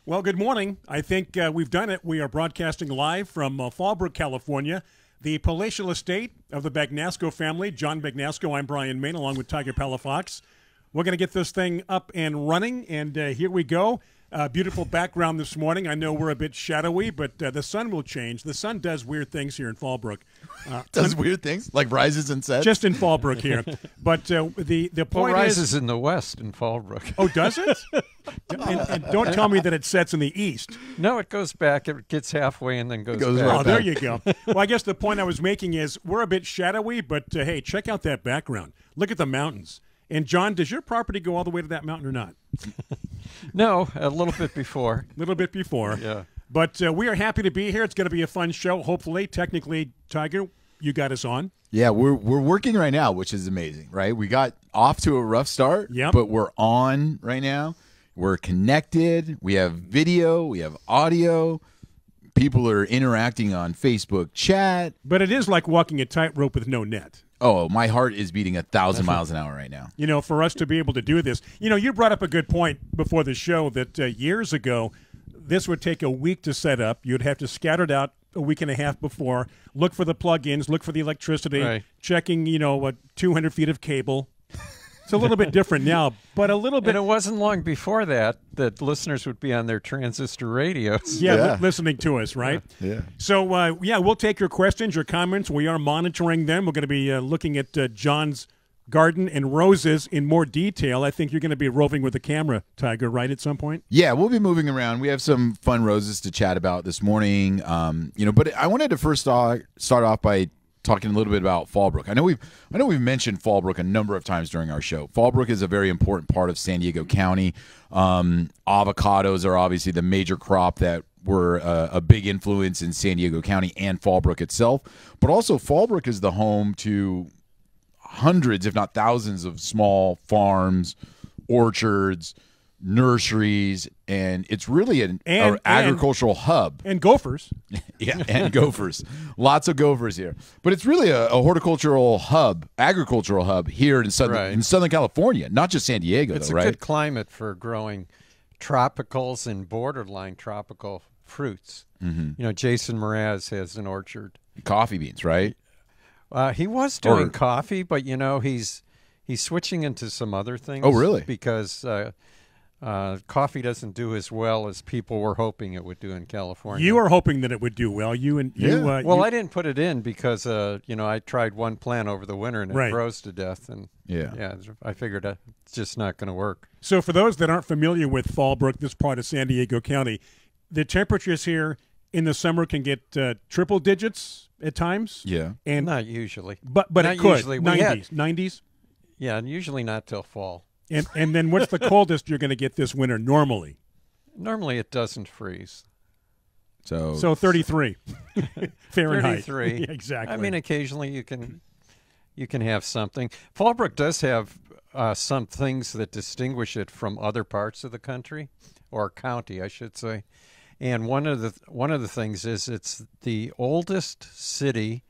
Well, good morning. I think we've done it. We are broadcasting live from Fallbrook, California, the palatial estate of the Bagnasco family. John Bagnasco, I'm Brian Main, along with Tiger Palafox. We're going to get this thing up and running, and here we go. Beautiful background this morning. I know we're a bit shadowy, but the sun will change. The sun does weird things here in Fallbrook. Does weird things? Like rises and sets? Just in Fallbrook here. But the point rises in the west in Fallbrook. Oh, does it? and don't tell me that it sets in the east. No, it goes back. It gets halfway and then goes back. Right there you go. Well, I guess the point I was making is we're a bit shadowy, but hey, check out that background. Look at the mountains. And, John, does your property go all the way to that mountain or not? No, a little bit before. A little bit before. Yeah. But we are happy to be here. It's going to be a fun show, hopefully. Technically, Tiger, you got us on. Yeah, we're working right now, which is amazing, right? We got off to a rough start, but we're on right now. We're connected. We have video. We have audio. People are interacting on Facebook chat. But it is like walking a tightrope with no net. Oh, my heart is beating 1,000 miles an hour right now. You know, for us to be able to do this. You know, you brought up a good point before the show that years ago, this would take a week to set up. You'd have to scatter it out a week and a half before, look for the plug-ins, look for the electricity, checking, 200 feet of cable. It's a little bit different now, but a little bit. And it wasn't long before that listeners would be on their transistor radios. Yeah. Listening to us, right? Yeah. So, we'll take your questions, your comments. We are monitoring them. We're going to be looking at John's garden and roses in more detail. I think you're going to be roving with the camera, Tiger, right, at some point? Yeah, we'll be moving around. We have some fun roses to chat about this morning. But I wanted to first start off by talking a little bit about Fallbrook. I know we've mentioned Fallbrook a number of times during our show. Fallbrook is a very important part of San Diego County. Avocados are obviously the major crop that were a big influence in San Diego County and Fallbrook itself. But also Fallbrook is the home to hundreds, if not thousands, of small farms, orchards, nurseries, and it's really an agricultural hub. And gophers. Yeah, and gophers. Lots of gophers here. But it's really a horticultural hub, agricultural hub here in Southern California, not just San Diego, it's though, right? It's a good climate for growing tropicals and borderline tropical fruits. Mm-hmm. Jason Mraz has an orchard. Coffee beans, right? He was doing coffee, but, he's switching into some other things. Oh, really? Because coffee doesn't do as well as people were hoping it would do in California. You were hoping that it would do well. I didn't put it in because I tried one plant over the winter and it froze to death, and I figured it's just not going to work. So for those that aren't familiar with Fallbrook, this part of San Diego County, the temperatures here in the summer can get triple digits at times. Yeah, and not usually, but not it could. Usually. 90s. Yeah, and usually not till fall. And then what's the coldest you're going to get this winter normally? Normally it doesn't freeze. So 33 Fahrenheit. 33. Yeah, exactly. I mean, occasionally you can have something. Fallbrook does have some things that distinguish it from other parts of the country, or county, I should say. And one of the things is it's the oldest city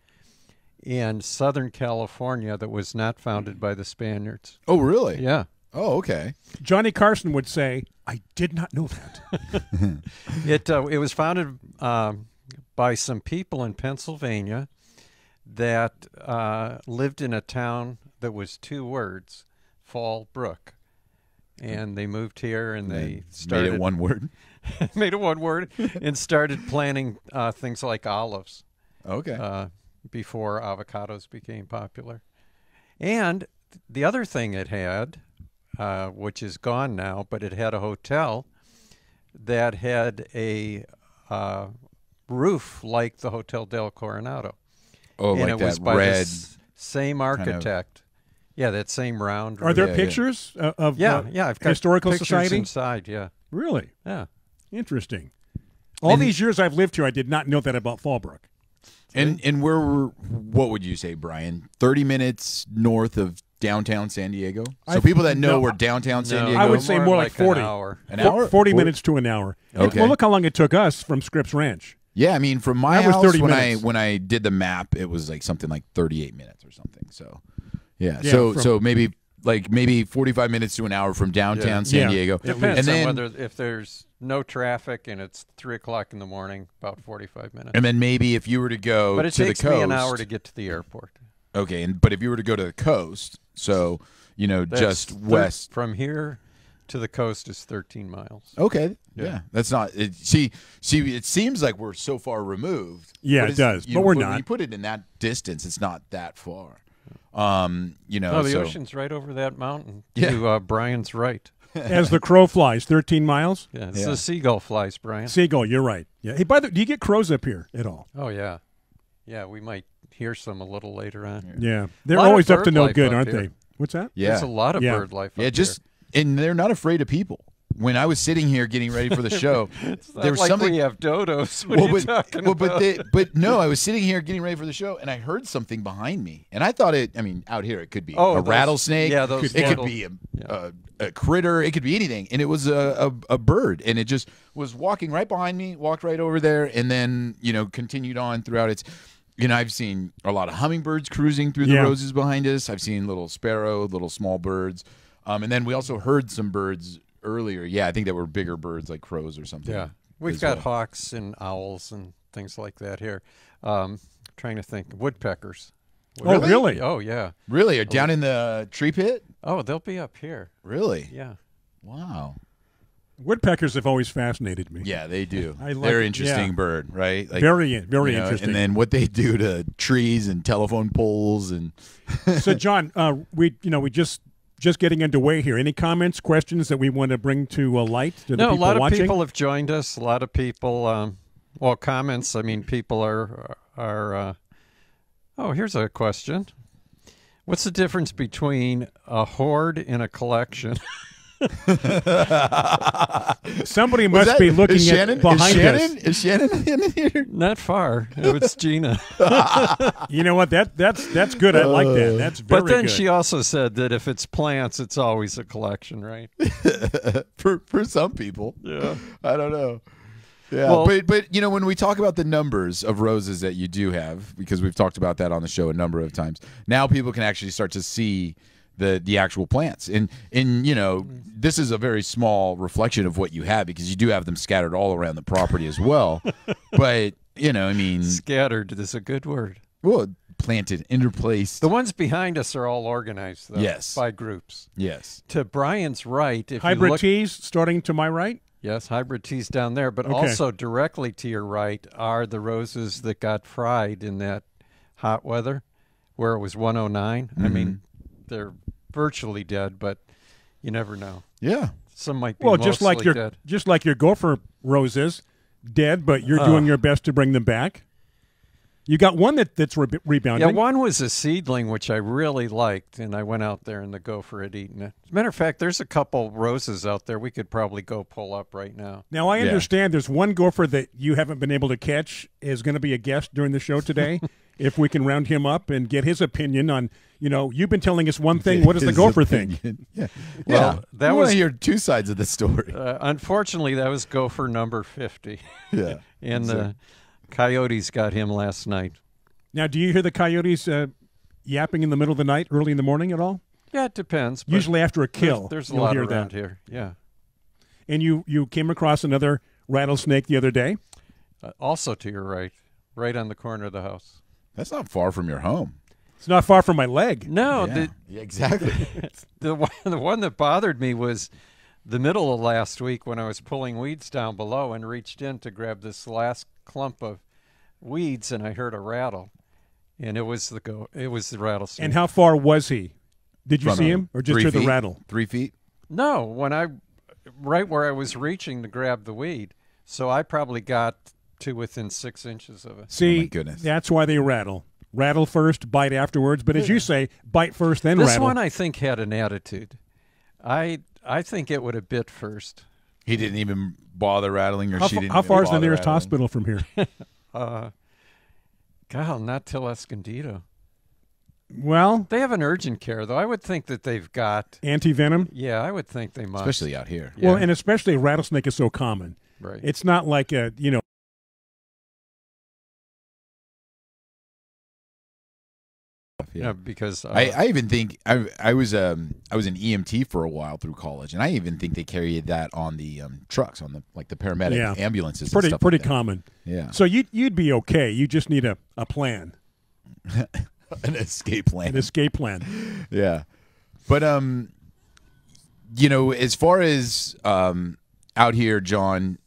in Southern California that was not founded by the Spaniards. Oh, really? Yeah. Oh, okay. Johnny Carson would say, "I did not know that." It was founded by some people in Pennsylvania that lived in a town that was 2 words, Fallbrook. And they moved here and they started... Made it one word? Made it one word and started planting things like olives. Okay. Before avocados became popular. And the other thing it had, which is gone now, but it had a hotel that had a roof like the Hotel del Coronado. Oh, and like it that was by red... same architect. Yeah, that same round. Are there pictures of I've got Historical pictures Society? inside, yeah. Really? Yeah. Interesting. All these years I've lived here, I did not know that about Fallbrook. And what would you say, Brian? 30 minutes north of downtown San Diego? So people that know where downtown San Diego... I would say more like 40. An hour. An hour? 40 minutes to an hour. Okay. Well, look how long it took us from Scripps Ranch. Yeah, I mean, from my That was house, 30 minutes. when I did the map, it was like something like 38 minutes or something. So, yeah. Yeah, So maybe like maybe 45 minutes to an hour from downtown San Diego. Depends and on whether if there's no traffic and it's 3 o'clock in the morning, about 45 minutes. And then maybe if you were to go but it to takes the coast, me an hour to get to the airport. Okay, but if you were to go to the coast, so That's just west from here to the coast is 13 miles. Okay, yeah, that's not. See, it seems like we're so far removed. Yeah, it does, but we're not. When you put it in that distance, it's not that far. The ocean's right over that mountain to Brian's right. As the crow flies, 13 miles. Yeah, it's the seagull flies, Brian. Seagull, you're right. Yeah. Hey, by the way, do you get crows up here at all? Oh yeah, yeah. We might hear some a little later on. Yeah, they're always up to no good, aren't here. they? What's that? Yeah, there's a lot of bird life. Yeah, up and they're not afraid of people. When I was sitting here getting ready for the show, there was like something. We have dodos. What are you talking about? But no, I was sitting here getting ready for the show, and I heard something behind me, and I thought it. I mean, out here it could be a rattlesnake. Yeah, it could be a critter. It could be anything, and it was a bird, and it just was walking right behind me, walked right over there, and then continued on throughout its. I've seen a lot of hummingbirds cruising through the roses behind us. I've seen little sparrow, little small birds, and then we also heard some birds earlier. Yeah, I think that were bigger birds like crows or something. Yeah, we've got hawks and owls and things like that here. Trying to think, woodpeckers. Oh, really? Oh, yeah. Really? Down in the tree pit? Oh, they'll be up here. Really? Yeah. Wow. Woodpeckers have always fascinated me. Yeah, they do. They're an interesting bird, right? Like, very interesting. And then what they do to trees and telephone poles and. So, John, we just getting underway here. Any comments, questions that we want to bring to light to the people watching? No, a lot of people have joined us. A lot of people, comments. I mean, people are. Oh, here's a question. What's the difference between a hoard and a collection? Somebody must be looking behind us. Is Shannon in here? Not far. It's Gina. You know what? That's good. I like that. That's very good. But then she also said that if it's plants, it's always a collection, right? for some people. Yeah. I don't know. Yeah, well, but when we talk about the numbers of roses that you do have, because we've talked about that on the show a number of times, now people can actually start to see the actual plants. And this is a very small reflection of what you have, because you do have them scattered all around the property as well. But, scattered is a good word. Well, planted, interplaced. The ones behind us are all organized, though. Yes. By groups. Yes. To Brian's right, if hybrid you look, teas starting to my right? Yes, hybrid teas down there, but also directly to your right are the roses that got fried in that hot weather where it was 109. I mean, they're virtually dead, but you never know. Yeah. Some might be mostly dead. Just like your gopher roses, dead, but you're doing your best to bring them back. You got one that's rebounding. Yeah, one was a seedling, which I really liked, and I went out there and the gopher had eaten it. As a matter of fact, there's a couple roses out there we could probably go pull up right now. Now, I understand there's one gopher that you haven't been able to catch is going to be a guest during the show today. If we can round him up and get his opinion on, you've been telling us one thing. What is the gopher thing? Yeah. Well, that was want to hear two sides of the story. Unfortunately, that was gopher number 50. Yeah. And the coyotes got him last night. Now, do you hear the coyotes yapping in the middle of the night, early in the morning at all? Yeah, it depends. Usually after a kill. There's a lot around here, yeah. And you came across another rattlesnake the other day? Also to your right on the corner of the house. That's not far from your home. It's not far from my leg. No. Yeah, exactly. The one that bothered me was the middle of last week when I was pulling weeds down below and reached in to grab this last clump of weeds, and I heard a rattle, and it was the rattlesnake. And how far was he? Did you see him, or just hear the rattle? 3 feet? No, right where I was reaching to grab the weed, so I probably got to within 6 inches of it. See, oh my goodness. That's why they rattle. Rattle first, bite afterwards. But as you say, bite first, then rattle. This one, I think, had an attitude. I think it would have bit first. He didn't even bother rattling, or she didn't. How far is the bother nearest rattling? hospital from here? God, not till Escondido. Well, they have an urgent care, though. I would think that they've got anti-venom. Yeah, I would think they must, especially out here. Yeah. Well, and especially a rattlesnake is so common. Right. It's not like Yeah. because I even think I was an EMT for a while through college, and I even think they carry that on the trucks, on the paramedic ambulances. Pretty and stuff pretty like that. common. Yeah. So you'd be okay. You just need a plan, An escape plan. an escape plan. Yeah. But as far as out here, John,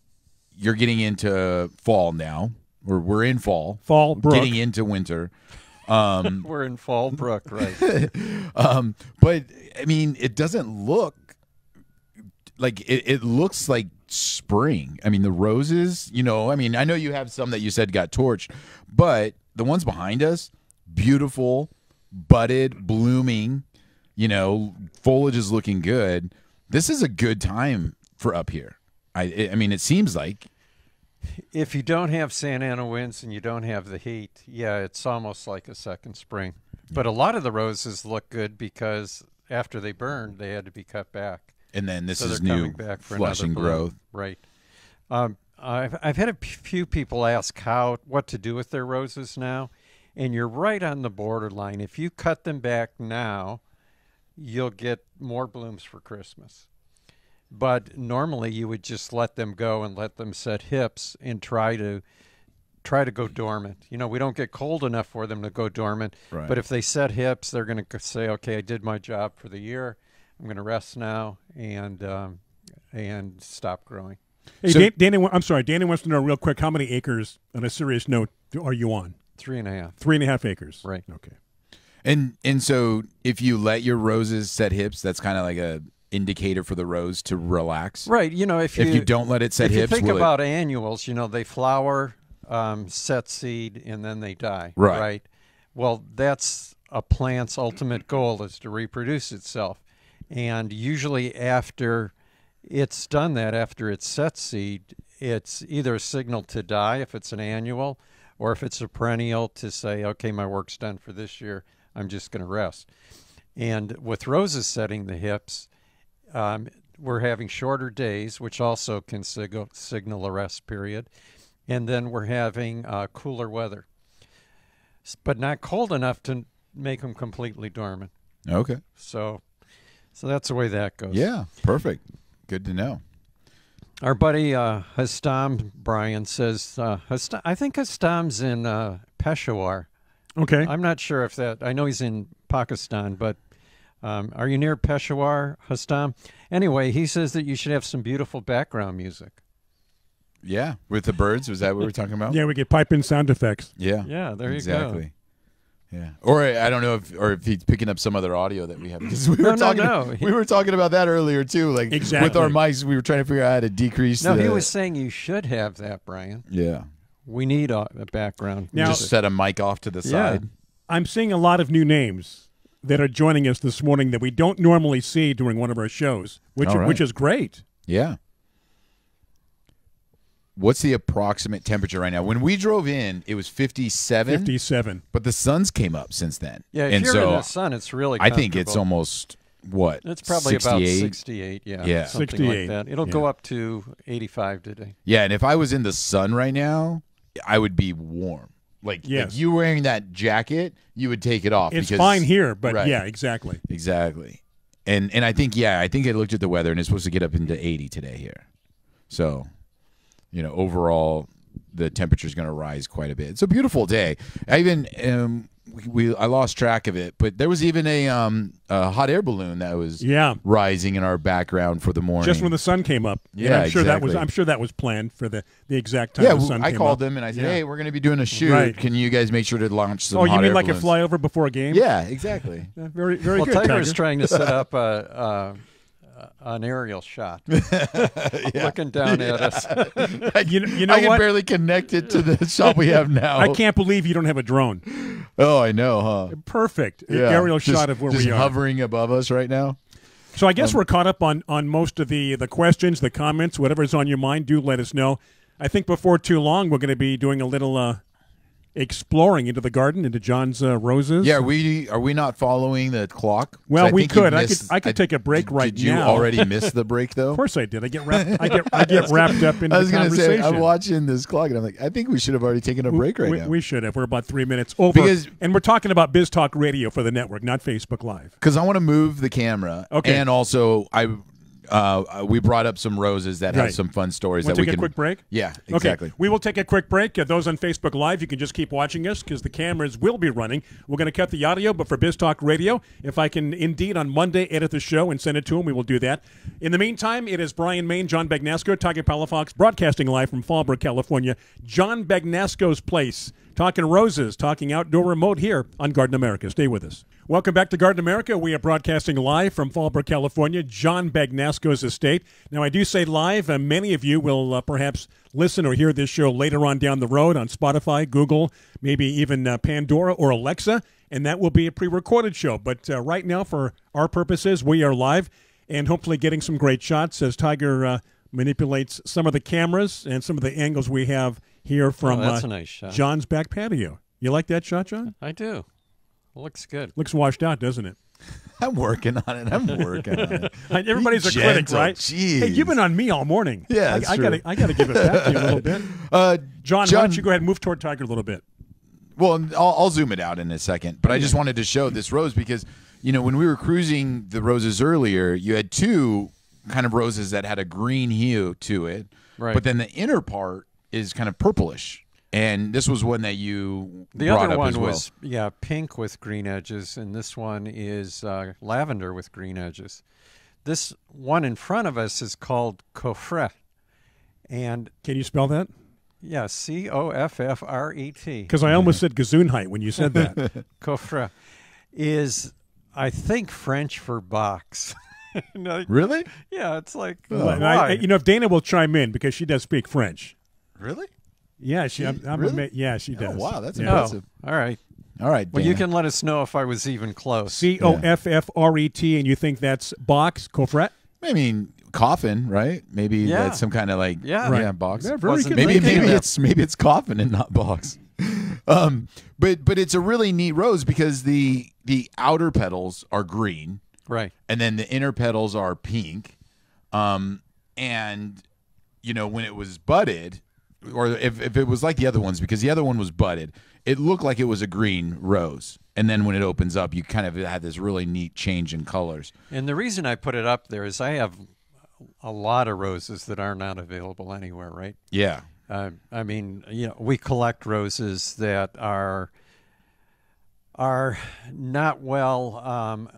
you're getting into fall now. We're in fall. Fall, Brook. Getting into winter. we're in Fallbrook, right? But I mean, it doesn't look like it looks like spring. I mean, the roses, I mean, I know you have some that you said got torched, but the ones behind us, beautiful, budded, blooming, foliage is looking good. This is a good time for up here. I mean, it seems like. If you don't have Santa Ana winds and you don't have the heat, yeah, it's almost like a second spring. But a lot of the roses look good because after they burned, they had to be cut back. And then this So is they're new coming back for flushing another bloom. growth. Right. I've had a few people ask what to do with their roses now, and you're right on the borderline. If you cut them back now, you'll get more blooms for Christmas. But normally you would just let them go and let them set hips and try to go dormant. We don't get cold enough for them to go dormant. Right. But if they set hips, they're going to say, "Okay, I did my job for the year. I'm going to rest now and stop growing." Hey, So- Danny, I'm sorry. Danny wants to know real quick, how many acres, on a serious note, are you on? 3.5. 3.5 acres. Right. Okay. And so if you let your roses set hips, that's kind of like a indicator for the rose to relax. Right. If If you don't let it set if hips, you think will it- about annuals, they flower, set seed, and then they die. Right. Well, that's a plant's ultimate goal, is to reproduce itself. And usually after it's done that, after it's set seed, it's either a signal to die if it's an annual, or if it's a perennial, to say, okay, my work's done for this year, I'm just going to rest. And with roses setting the hips, we're having shorter days, which also can signal a rest period. And then we're having cooler weather, but not cold enough to make them completely dormant. Okay. So that's the way that goes. Yeah, perfect. Good to know. Our buddy Hastam Brian says, I think Hastam's in Peshawar. Okay. I'm not sure if that, I know he's in Pakistan, but are you near Peshawar, Hastam? Anyway, he says that you should have some beautiful background music. Yeah, with the birds, was that what we were talking about? Yeah, we get pipe in sound effects. Yeah. Yeah, there you go. Exactly. Yeah. Or I don't know if he's picking up some other audio that we have, because we were we were talking about that earlier too. Like Exactly. with our mics, we were trying to figure out how to decrease. No, the, he was saying you should have that, Brian. Yeah. We need a background Now- Just set a mic off to the side. I'm seeing a lot of new names that are joining us this morning that we don't normally see during one of our shows, which All right. which is great. Yeah. What's the approximate temperature right now? When we drove in, it was 57. 57. But the sun's came up since then. Yeah, if and you're so in the sun, it's really I think it's comfortable. almost, what, It's probably about 68? 68, Yeah. something 68, like that. It'll yeah. go up to 85 today. Yeah, and if I was in the sun right now, I would be warm. Like, Yes. if you were wearing that jacket, you would take it off. It's because, fine here, but Right. yeah, exactly. Exactly. And I think I looked at the weather, and it's supposed to get up into 80 today here. So, overall, the temperature is going to rise quite a bit. It's a beautiful day. I even I lost track of it, but there was even a hot air balloon that was rising in our background for the morning. Just when the sun came up. And Yeah, I'm sure exactly. I'm sure that was planned for the exact time the sun I came called up. them and I said, Yeah. "Hey, we're going to be doing a shoot. Right. Can you guys make sure to launch some Oh, you hot mean air like balloons?" a flyover before a game? Yeah, exactly. Yeah, very, very Well, good, Tiger Tiger. is trying to set up an aerial shot, looking down at us. You know I can what? barely connect it to the shot we have now. I can't believe you don't have a drone. Oh, I know, huh? Perfect Yeah. aerial Just- shot of where just we are. hovering above us right now. So I guess we're caught up on most of the questions, the comments, whatever's on your mind. Do let us know. I think before too long we're going to be doing a little exploring into the garden, into John's roses. Yeah, are we not following the clock? Well, we could. I could take a break right now. Did you already miss the break though? Of course I did. I get wrapped up into I was the conversation. Say, I'm watching this clock and I'm like, I think we should have already taken a break now. We should have. We're about 3 minutes over. And we're talking about Biz Talk Radio for the network, not Facebook Live. Because I want to move the camera. Okay. And also we brought up some roses that have some fun stories that we can take a quick break. Yeah, exactly. Okay. We will take a quick break. Those on Facebook Live, you can just keep watching us because the cameras will be running. We're going to cut the audio, but for Biz Talk Radio, if I can indeed on Monday edit the show and send it to him, we will do that. In the meantime, it is Brian Main, John Bagnasco, Tiger Palafox, broadcasting live from Fallbrook, California. John Bagnasco's place. Talking roses, talking outdoor remote here on Garden America. Stay with us. Welcome back to Garden America. We are broadcasting live from Fallbrook, California, John Bagnasco's estate. Now, I do say live. Many of you will perhaps listen or hear this show later on down the road on Spotify, Google, maybe even Pandora or Alexa, and that will be a pre-recorded show. But right now, for our purposes, we are live and hopefully getting some great shots as Tiger manipulates some of the cameras and some of the angles we have here from that's a nice shot. John's back patio. You like that shot, John? I do. Looks good. Looks washed out, doesn't it? I'm working on it. Everybody's a critic, right? Geez. Hey, you've been on me all morning. Yeah, I got to give it back to you a little bit. John, why don't you go ahead and move toward Tiger a little bit? Well, I'll zoom it out in a second, but I just wanted to show this rose because, when we were cruising the roses earlier, you had two kind of roses that had a green hue to it, right? But then the inner part is kind of purplish. And this was one that you the brought other up one as well. was pink with green edges, and this one is lavender with green edges. This one in front of us is called coffret, and can you spell that? Yeah, Coffret. Because I almost said Gesundheit when you said that. Coffret is, I think, French for box. Really? Yeah, it's like if Dana will chime in because she does speak French. Really? Yeah, she does. Oh, wow, that's impressive. Oh, all right. Well, Dana, you can let us know if I was even close. Coffret, and you think that's box, coffret? I mean, coffin, right? Maybe that's some kind of box. Yeah, very good. Maybe it's coffin and not box. But it's a really neat rose because the outer petals are green, right, and then the inner petals are pink. And when it was budded, or if it was like the other ones, because the other one was budded, it looked like it was a green rose. And then when it opens up, you kind of had this really neat change in colors. And the reason I put it up there is I have a lot of roses that are not available anywhere, right? Yeah. I mean, we collect roses that are not well,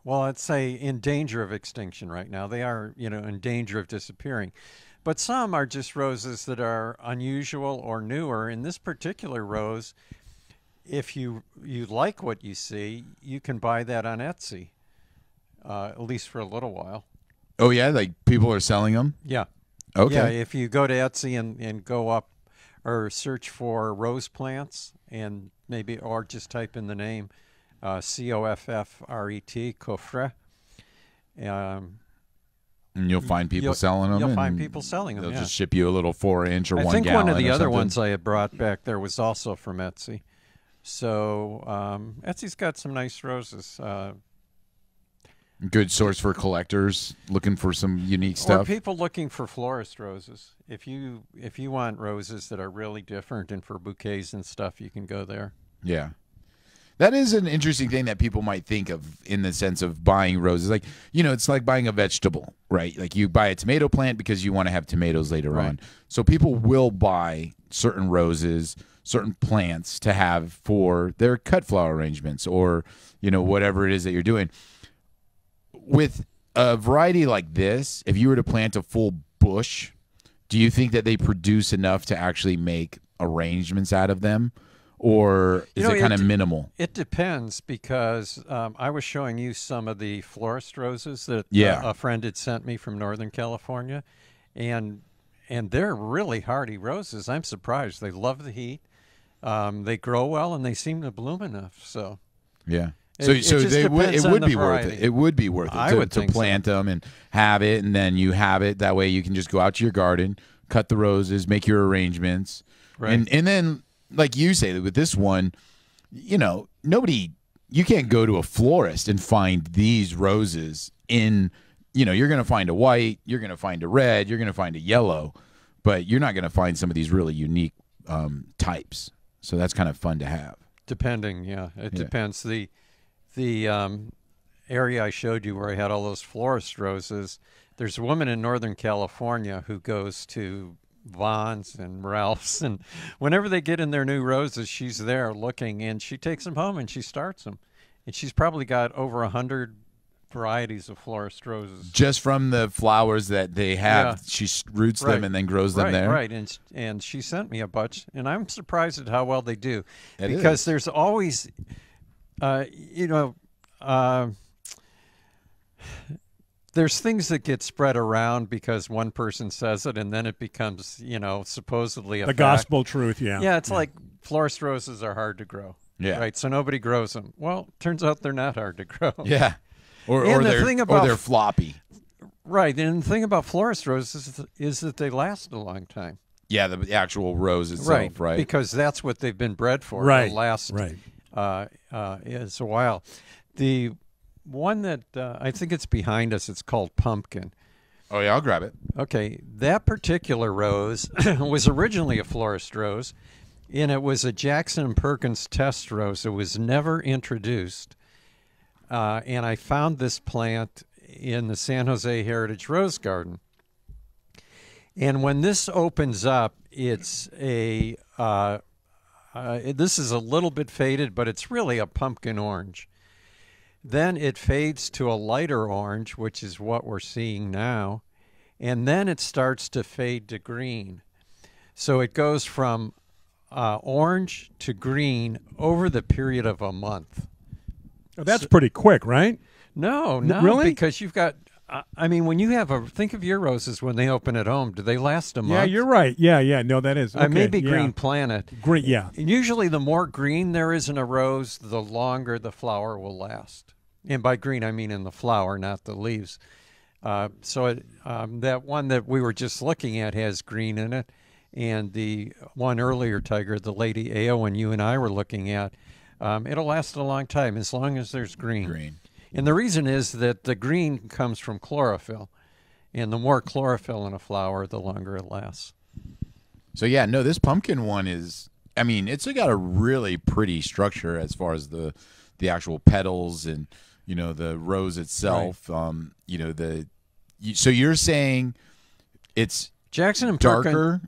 let's say in danger of extinction right now. They are, in danger of disappearing. But some are just roses that are unusual or newer. In this particular rose, if you like what you see, you can buy that on Etsy, at least for a little while. Oh, yeah? Like people are selling them? Yeah. Okay. Yeah, if you go to Etsy and go up or search for rose plants and or just type in the name Coffret, coffret. And you'll find people selling them? You'll find people selling them, they'll just ship you a little 4-inch or 1 gallon. I think one of the other ones I had brought back there was also from Etsy. So Etsy's got some nice roses. Good source for collectors looking for some unique stuff. Or people looking for florist roses. If you want roses that are really different and for bouquets and stuff, you can go there. Yeah. That is an interesting thing that people might think of in the sense of buying roses. Like, it's like buying a vegetable, right? Like you buy a tomato plant because you want to have tomatoes later on. So people will buy certain roses, certain plants to have for their cut flower arrangements or, whatever it is that you're doing. With a variety like this, if you were to plant a full bush, do you think that they produce enough to actually make arrangements out of them? Or is it kind of minimal? It depends because I was showing you some of the florist roses that a friend had sent me from Northern California, and they're really hardy roses. I'm surprised. They love the heat. They grow well, and they seem to bloom enough. So yeah. So it would be worth it. It would be worth it to plant them and have it, and then you have it. That way you can just go out to your garden, cut the roses, make your arrangements. Right. And then like you say, with this one, you can't go to a florist and find these roses in, you're going to find a white, you're going to find a red, you're going to find a yellow, but you're not going to find some of these really unique types. So that's kind of fun to have. Depending, it depends. The area I showed you where I had all those florist roses, there's a woman in Northern California who goes to Vaughn's and Ralph's, and whenever they get in their new roses, she's there looking, and she takes them home and she starts them. And she's probably got over 100 varieties of florist roses. Just from the flowers that they have, she roots them and then grows them there? Right, and she sent me a bunch, and I'm surprised at how well they do. Because there's always, there's things that get spread around because one person says it, and then it becomes, supposedly a the fact. Gospel truth, yeah. Yeah, it's like florist roses are hard to grow. Yeah. Right, so nobody grows them. Well, turns out they're not hard to grow. Yeah. Or they're floppy. Right, and the thing about florist roses is that they last a long time. Yeah, the actual rose itself, right? Because that's what they've been bred for. Right. They'll last is a while. The one that I think it's behind us, it's called Pumpkin. Oh, yeah, I'll grab it. Okay, that particular rose was originally a florist rose, and it was a Jackson & Perkins test rose. It was never introduced, and I found this plant in the San Jose Heritage Rose Garden. And when this opens up, it's this is a little bit faded, but it's really a pumpkin orange. Then it fades to a lighter orange, which is what we're seeing now. And then it starts to fade to green. So it goes from orange to green over the period of a month. Oh, that's pretty quick, right? No, really? Because you've got, when you have think of your roses when they open at home. Do they last a month? Yeah, you're right. Yeah. No, that is. Okay. Maybe Green Planet. Green, yeah. And usually the more green there is in a rose, the longer the flower will last. And by green, I mean in the flower, not the leaves. That one that we were just looking at has green in it. And the one earlier, Tiger, the Lady Ao, and you and I were looking at, it'll last a long time as long as there's green. And the reason is that the green comes from chlorophyll. And the more chlorophyll in a flower, the longer it lasts. So, this pumpkin one is, it's got a really pretty structure as far as the actual petals and, the rose itself. Right. So you're saying it's Jackson & darker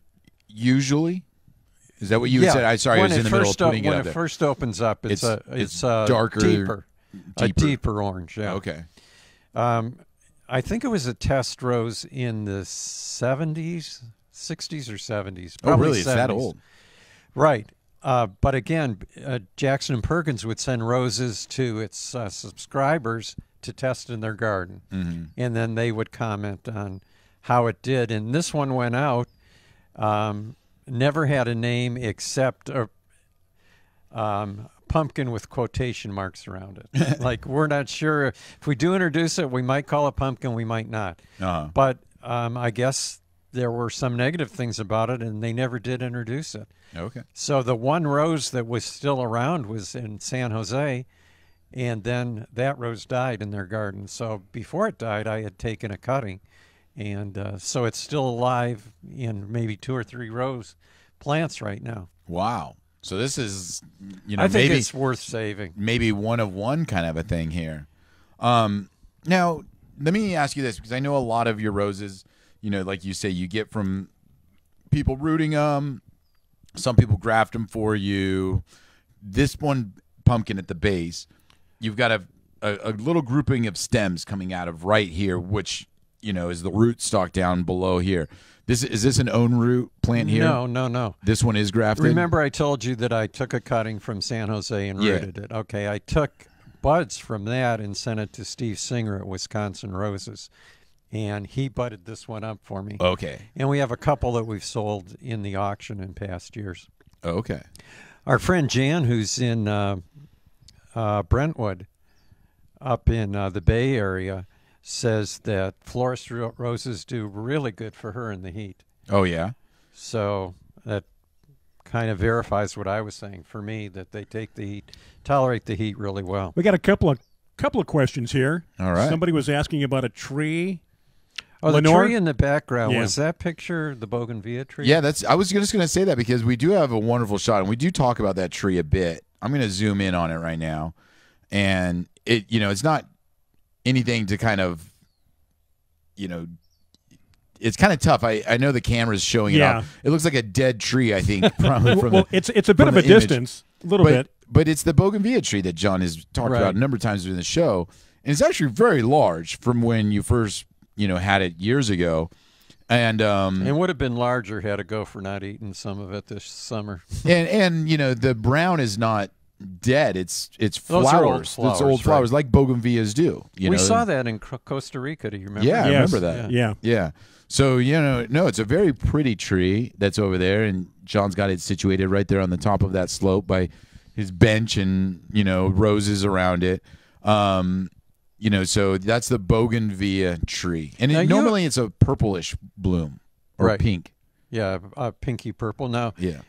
usually? Is that what you said? I was in the middle of putting it up there. When it first opens up, it's darker, a deeper orange. Yeah. Okay. I think it was a test rose in the 60s or 70s. Oh, really? 70s. It's that old? Right. But again, Jackson & Perkins would send roses to its subscribers to test in their garden. Mm-hmm. And then they would comment on how it did. And this one went out, never had a name except a pumpkin with quotation marks around it. Like, we're not sure. If we do introduce it, we might call it pumpkin, we might not. Uh-huh. But I guess there were some negative things about it, and they never did introduce it. Okay. So the one rose that was still around was in San Jose, and then that rose died in their garden. So before it died, I had taken a cutting, and so it's still alive in maybe 2 or 3 rose plants right now. Wow. So this is, I think it's worth saving. Maybe one of one kind of a thing here. Now, let me ask you this, because I know a lot of your roses, like you say, you get from people rooting them. Some people graft them for you. This one pumpkin at the base, you've got a little grouping of stems coming out of right here, which, is the root stock down below here. Is this an own root plant here? No. This one is grafted? Remember I told you that I took a cutting from San Jose and rooted it. Okay, I took buds from that and sent it to Steve Singer at Wisconsin Roses. And he budded this one up for me. Okay. And we have a couple that we've sold in the auction in past years. Okay. Our friend Jan, who's in Brentwood, up in the Bay Area, says that florist roses do really good for her in the heat. Oh, yeah? So that kind of verifies what I was saying for me, that they take the heat, tolerate the heat really well. We got a couple of questions here. All right. Somebody was asking about a tree. Oh, Lenore? the tree in the background, Yeah. was that picture the bougainvillea tree? Yeah, I was just going to say that because we do have a wonderful shot, and we do talk about that tree a bit. I'm going to zoom in on it right now, and it's not anything to kind of, it's kind of tough. I know the camera's showing it Yeah. off. It looks like a dead tree, I think. From Well, it's a bit of a distance, a little bit. But it's the bougainvillea tree that John has talked Right. about a number of times in the show, and it's actually very large from when you first had it years ago. And It would have been larger had a gopher not eaten some of it this summer. and the brown is not dead. It's Those are old flowers. It's flowers, old flowers right. like bougainvilleas do. We saw that in Costa Rica. Do you remember? Yeah, I Yes. remember that. Yeah. Yeah. So, no, it's a very pretty tree that's over there, and John's got it situated right there on the top of that slope by his bench and, roses around it. So that's the bougainvillea tree. And Now normally it's a purplish bloom or Right. pink. Yeah, pinky purple. Now, Yeah.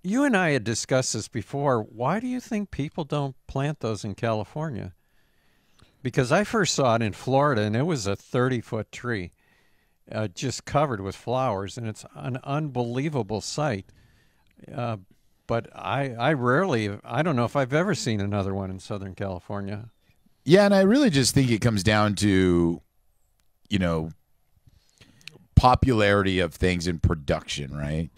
you and I had discussed this before. Why do you think people don't plant those in California? Because I first saw it in Florida, and it was a 30-foot tree, just covered with flowers, and it's an unbelievable sight. But I don't know if I've ever seen another one in Southern California. Yeah, and I really just think it comes down to, popularity of things in production, right?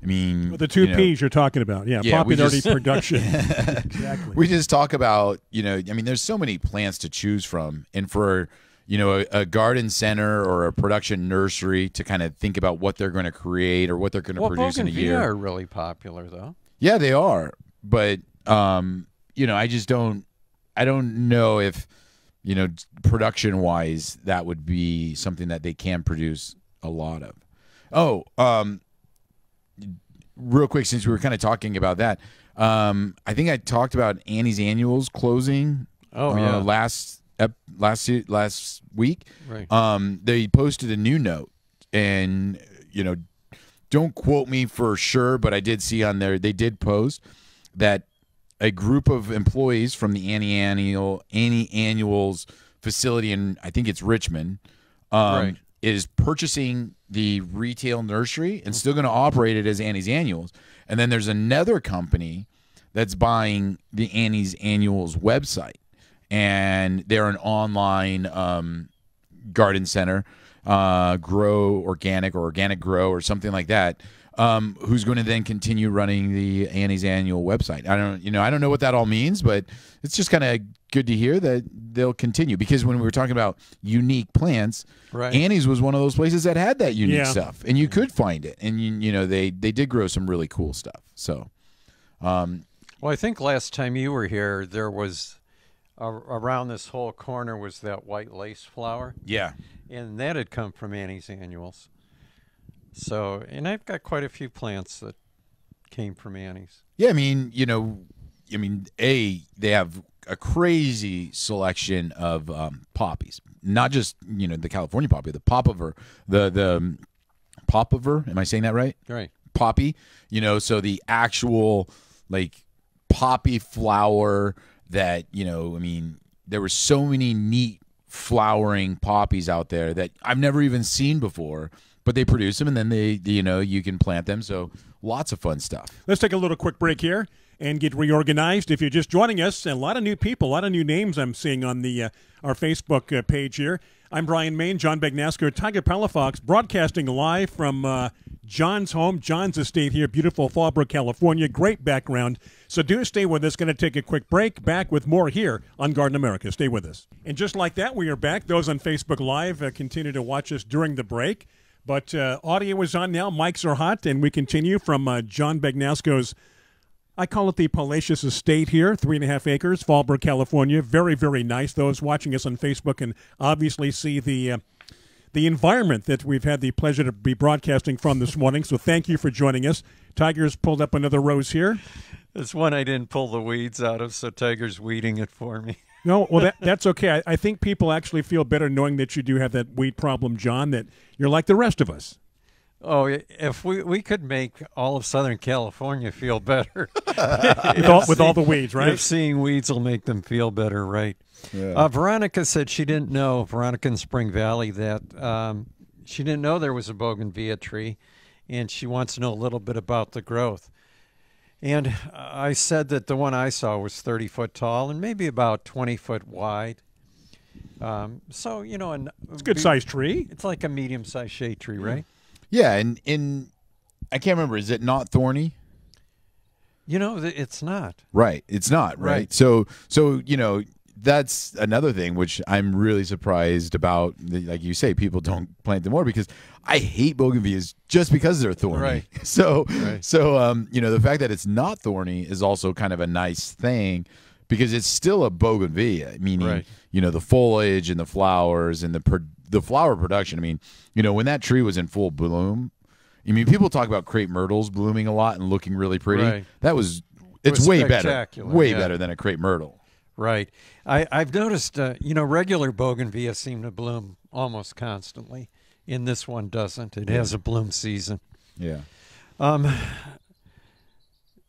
I mean, The two P's you're talking about. Yeah, Yeah, we popularity, just- production. Exactly. we just talk about, there's so many plants to choose from. And for, a garden center or a production nursery to kind of think about what they're going to create or what they're going to produce in a bougainvillea year. are really popular, though. Yeah, they are. But, I don't know if, production wise, that would be something that they can produce a lot of. Oh, real quick, since we were kind of talking about that, I think I talked about Annie's Annuals closing. Oh, yeah. Last week. Right. They posted a new note, and don't quote me for sure, but I did see on there they did post that a group of employees from the Annie Annuals facility in, I think it's Richmond, Right. is purchasing the retail nursery and still going to operate it as Annie's Annuals. And then there's another company that's buying the Annie's Annuals website, and they're an online garden center, Grow Organic or Organic Grow or something like that. Who's going to then continue running the Annie's Annual website? I don't know what that all means, but it's just kind of good to hear that they'll continue, because when we were talking about unique plants, Right. Annie's was one of those places that had that unique Yeah. stuff, and you could find it, and they did grow some really cool stuff. So, Well, I think last time you were here, there was around this whole corner was that white lace flower, yeah. and that had come from Annie's Annuals. So, and I've got quite a few plants that came from Annie's. Yeah, they have a crazy selection of poppies. Not just the California poppy, the popover, the popover. Am I saying that right? Right. Poppy. So the actual poppy flower that there were so many neat flowering poppies out there that I've never even seen before. But they produce them, and then you can plant them. So lots of fun stuff. Let's take a little quick break here and get reorganized. If you're just joining us, a lot of new people, a lot of new names I'm seeing on the our Facebook page here. I'm Brian Main, John Bagnasco, Tiger Palafox, broadcasting live from John's home, John's estate here, beautiful Fallbrook, California. Great background. So do stay with us. Going to take a quick break. Back with more here on Garden America. Stay with us. And just like that, we are back. Those on Facebook Live continue to watch us during the break. But audio is on now. Mics are hot, and we continue from John Bagnasco's, I call it the Palatius Estate here, 3.5 acres, Fallbrook, California. Very, very nice. Those watching us on Facebook can obviously see the environment that we've had the pleasure to be broadcasting from this morning. So thank you for joining us. Tiger's pulled up another rose here. It's one I didn't pull the weeds out of, so Tiger's weeding it for me. No, well, that's okay. I think people actually feel better knowing that you do have that weed problem, John, that you're like the rest of us. Oh, if we could make all of Southern California feel better. with all the weeds, right? If seeing weeds will make them feel better, right? Yeah. Veronica said she didn't know, Veronica in Spring Valley, that she didn't know there was a bougainvillea tree, and she wants to know a little bit about the growth. And I said that the one I saw was 30 foot tall and maybe about 20 foot wide. So, you know, it's a good-sized tree. It's like a medium-sized shade tree, right? Yeah, and I can't remember. Is it not thorny? You know, it's not. Right. It's not, right? So you know, that's another thing which I'm really surprised about. Like you say, people don't plant them more because I hate bougainvilleas just because they're thorny. Right. So you know, the fact that it's not thorny is also kind of a nice thing because it's still a bougainvillea, meaning you know, the foliage and the flowers and the flower production. I mean, you know, when that tree was in full bloom, I mean, people talk about crepe myrtles blooming a lot and looking really pretty. Right. It's way better, yeah. better than a crepe myrtle. Right. I've noticed, you know, regular bougainvillea seem to bloom almost constantly. And this one doesn't. It has a bloom season. Yeah.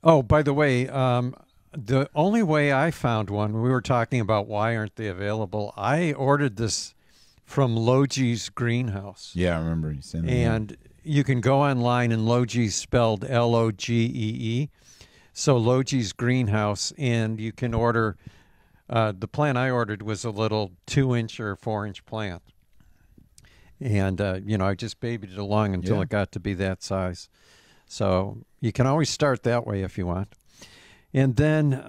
Oh, by the way, the only way I found one, we were talking about why aren't they available, I ordered this from Logi's Greenhouse. Yeah, I remember you saying that. And you can go online, and Logi's spelled Logee. So Logi's Greenhouse, and you can order, the plant I ordered was a little 2-inch or 4-inch plant. And, you know, I just babied it along until it got to be that size. So you can always start that way if you want. And then,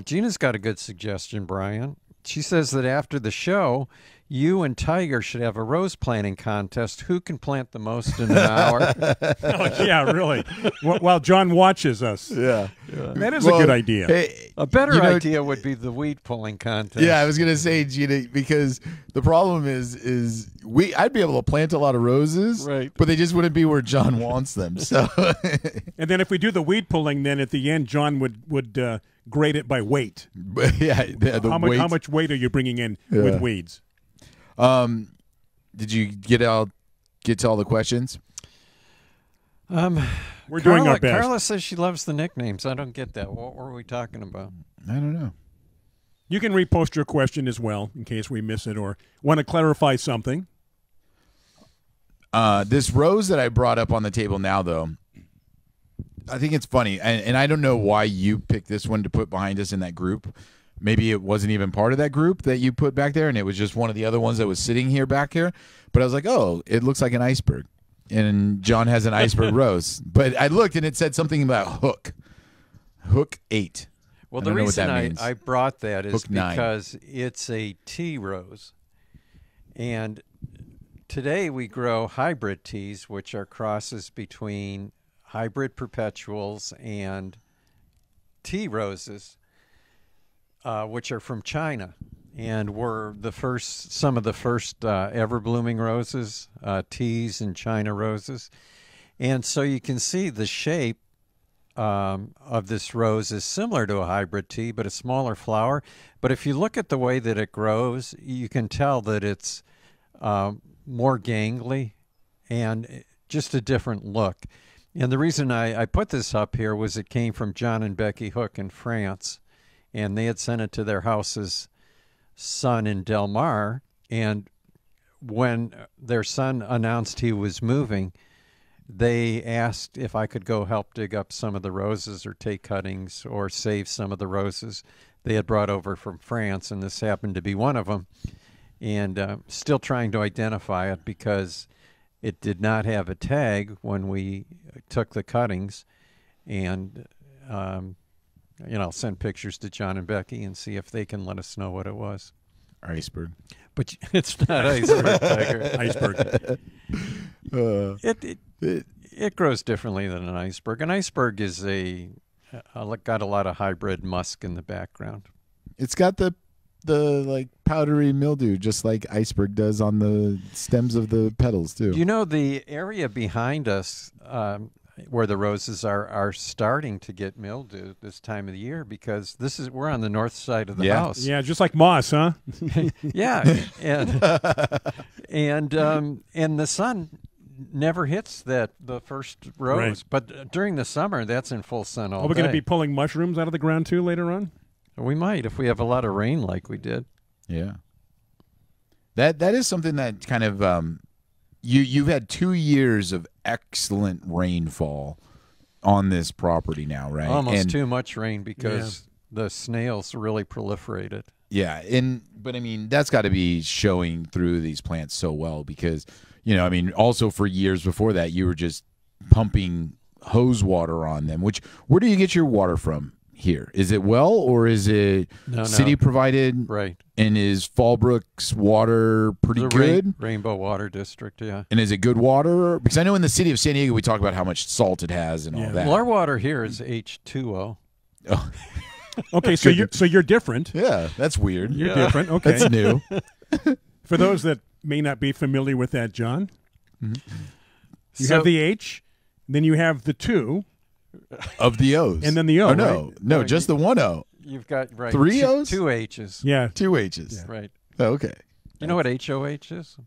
Gina's got a good suggestion, Brian. She says that after the show, you and Tiger should have a rose planting contest. Who can plant the most in an hour? Oh, yeah, really. While John watches us. Yeah. That is a good idea. Hey, A better idea would be the weed pulling contest. Yeah, I was gonna say, Gina, because the problem is I'd be able to plant a lot of roses, right? But they just wouldn't be where John wants them. So, and then if we do the weed pulling, then at the end, John would grade it by weight. But yeah, how much weight are you bringing in with weeds? Did you get to all the questions? We're doing our best. Carla says she loves the nicknames. I don't get that. What were we talking about? I don't know. You can repost your question as well in case we miss it or want to clarify something. This rose that I brought up on the table now, though, I think it's funny, and I don't know why you picked this one to put behind us in that group. Maybe it wasn't even part of that group that you put back there, and it was just one of the other ones that was sitting here back here. But I was like, oh, it looks like an iceberg. And John has an iceberg rose. But I looked, and it said something about hook. Hook 8. Well, the reason I brought that is because it's a tea rose. And today we grow hybrid teas, which are crosses between hybrid perpetuals and tea roses. Which are from China, and were some of the first ever blooming roses, teas and China roses. And so you can see the shape of this rose is similar to a hybrid tea, but a smaller flower. But if you look at the way that it grows, you can tell that it's more gangly and just a different look. And the reason I put this up here was it came from John and Becky Hook in France. And they had sent it to their house's son in Del Mar. And when their son announced he was moving, they asked if I could go help dig up some of the roses or take cuttings or save some of the roses they had brought over from France. And this happened to be one of them. And still trying to identify it because it did not have a tag when we took the cuttings. And you know, I'll send pictures to John and Becky and see if they can let us know what it was. Iceberg. But it's not iceberg, Tiger. Iceberg. It grows differently than an iceberg. An iceberg is got a lot of hybrid musk in the background. It's got the like powdery mildew, just like iceberg does on the stems of the petals too. You know, the area behind us, where the roses are starting to get mildew this time of the year because we're on the north side of the house. Yeah, just like moss, huh? Yeah, and the sun never hits the first rows. Right. But during the summer, that's in full sun all Are we going to day. be pulling mushrooms out of the ground too later on? We might if we have a lot of rain like we did. Yeah. That is something that kind of you've had 2 years of excellent rainfall on this property now, right? Almost too much rain because the snails really proliferated. Yeah, but I mean that's got to be showing through these plants so well because I mean also for years before that you were just pumping hose water on them. Where do you get your water from here? Is it well or is it city provided? Right. And is Fallbrook's water pretty good? Rainbow Water District, yeah. And is it good water? Because I know in the city of San Diego we talk about how much salt it has and all that. Well, our water here is H2O. Oh. Okay, so you're different. Yeah, that's weird. You're different. Okay, That's new. For those that may not be familiar with that, John, you So- have the H, then you have the 2, Of the O's. and then the O. Oh, no. right? No, just the one O. You've got 3 O's? two H's. Yeah, 2 H's. Right. Oh, okay. You know what HOH is?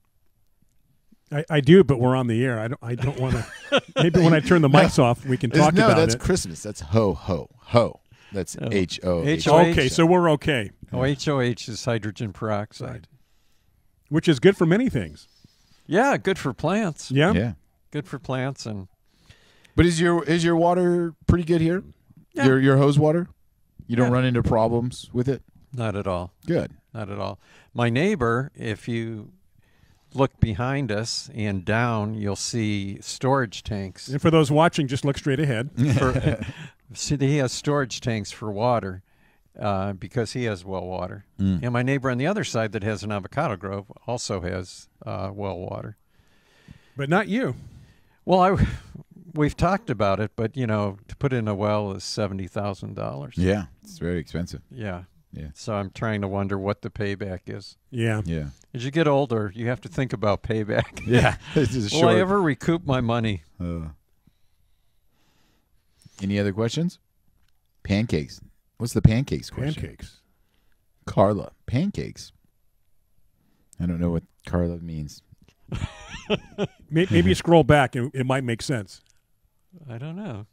I do, but we're on the air. I don't want to. Maybe when I turn the mics off, we can talk about that's it. Christmas. That's ho, ho, ho. That's H-O. H-O-H. Okay, so we're okay, Oh, HOH is hydrogen peroxide. Right. Which is good for many things. Yeah, good for plants. Yeah. Yeah. Good for plants and But is your water pretty good here? Yeah. Your hose water? You don't Yeah. run into problems with it? not at all. Good. Not at all. My neighbor, if you look behind us and down, you'll see storage tanks. And for those watching, just look straight ahead. See, he has storage tanks for water because he has well water. And my neighbor on the other side that has an avocado grove also has well water. But not you. Well, we've talked about it, but, to put in a well is $70,000. Yeah. It's very expensive. Yeah. Yeah. So I'm trying to wonder what the payback is. Yeah. Yeah. As you get older, you have to think about payback. Yeah. This is Will I ever recoup my money? Any other questions? Pancakes. What's the pancakes question? Pancakes. Carla. Pancakes. I don't know what Carla means. Maybe scroll back and it might make sense. I don't know.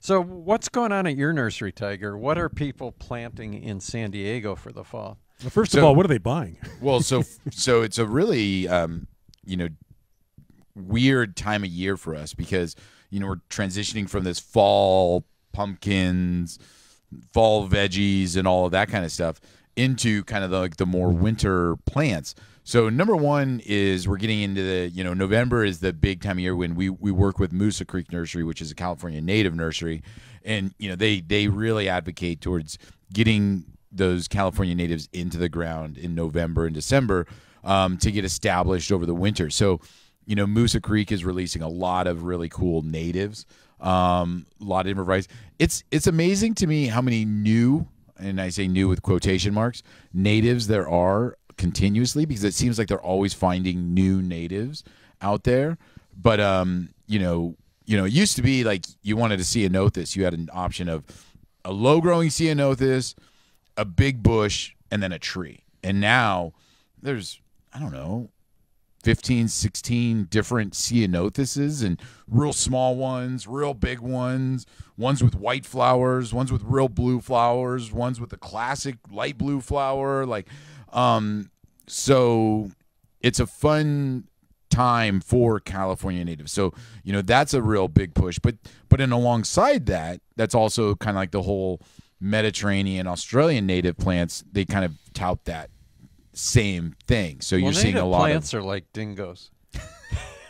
So what's going on at your nursery, Tiger? What are people planting in San Diego for the fall? Well, first of all, what are they buying? Well, so it's a really weird time of year for us because we're transitioning from this fall pumpkins, fall veggies, and all of that kind of stuff into kind of the more winter plants. So number one is we're getting into the November is the big time of year when we work with Moosa Creek Nursery, which is a California native nursery, and they really advocate towards getting those California natives into the ground in November and December to get established over the winter. So Moosa Creek is releasing a lot of really cool natives, a lot of different varieties. It's amazing to me how many new, and I say new with quotation marks, natives there are continuously because it seems like they're always finding new natives out there. But it used to be like you wanted to ceanothus, you had an option of a low growing ceanothus, a big bush, and then a tree. And now there's 15, 16 different ceanothuses and real small ones, real big ones with white flowers, ones with real blue flowers, ones with the classic light blue flower. So it's a fun time for California natives. So, that's a real big push. But in alongside that, that's also kind of like the whole Mediterranean, Australian native plants. They kind of tout that same thing. So you're seeing a lot plants are like dingoes.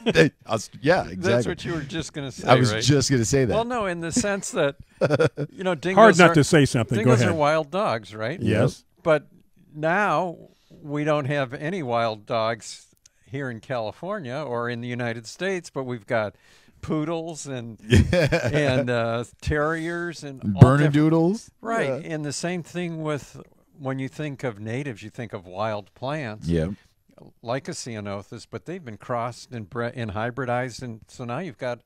yeah, exactly. That's what you were just going to say, I was right? just going to say that. Well, no, in the sense that, dingoes Hard not are, to say something. Go dingoes ahead. are wild dogs, right? Yes. But now we don't have any wild dogs here in California or in the United States, but we've got poodles and terriers and Bernedoodles. right. Yeah. And the same thing with when you think of natives, you think of wild plants. Yeah. Like a ceanothus, but they've been crossed and hybridized, and so now you've got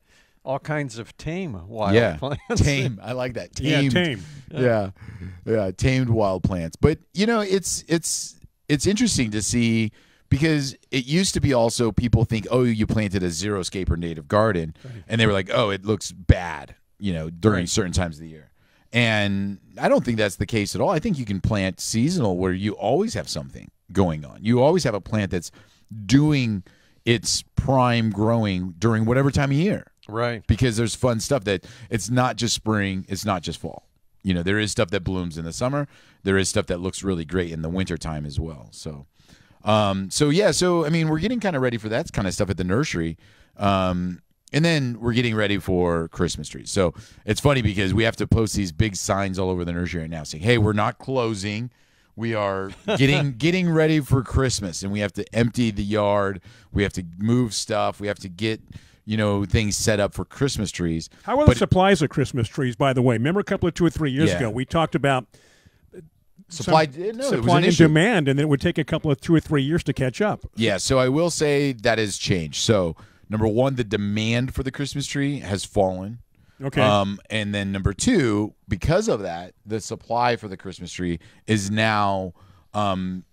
all kinds of tame wild plants. Tame. I like that. Tamed. Yeah, tame. Yeah. Tamed wild plants. But it's interesting to see because it used to be also people think, oh, you planted a xeriscape or native garden, and they were like, oh, it looks bad, during certain times of the year. And I don't think that's the case at all. I think you can plant seasonal where you always have something going on. You always have a plant that's doing its prime growing during whatever time of year. Right. Because there's fun stuff that it's not just spring, it's not just fall. There is stuff that blooms in the summer. There is stuff that looks really great in the wintertime as well. So I mean, we're getting kind of ready for that kind of stuff at the nursery. And then we're getting ready for Christmas trees. So it's funny because we have to post these big signs all over the nursery right now saying, hey, we're not closing. We are getting ready for Christmas, and we have to empty the yard. We have to move stuff. We have to get, things set up for Christmas trees. How are the supplies of Christmas trees, by the way? Remember a couple of 2 or 3 years ago, we talked about supply and demand, and then it would take a couple of 2 or 3 years to catch up. Yeah, so I will say that has changed. So number one, the demand for the Christmas tree has fallen. Okay. And then number two, because of that, the supply for the Christmas tree is now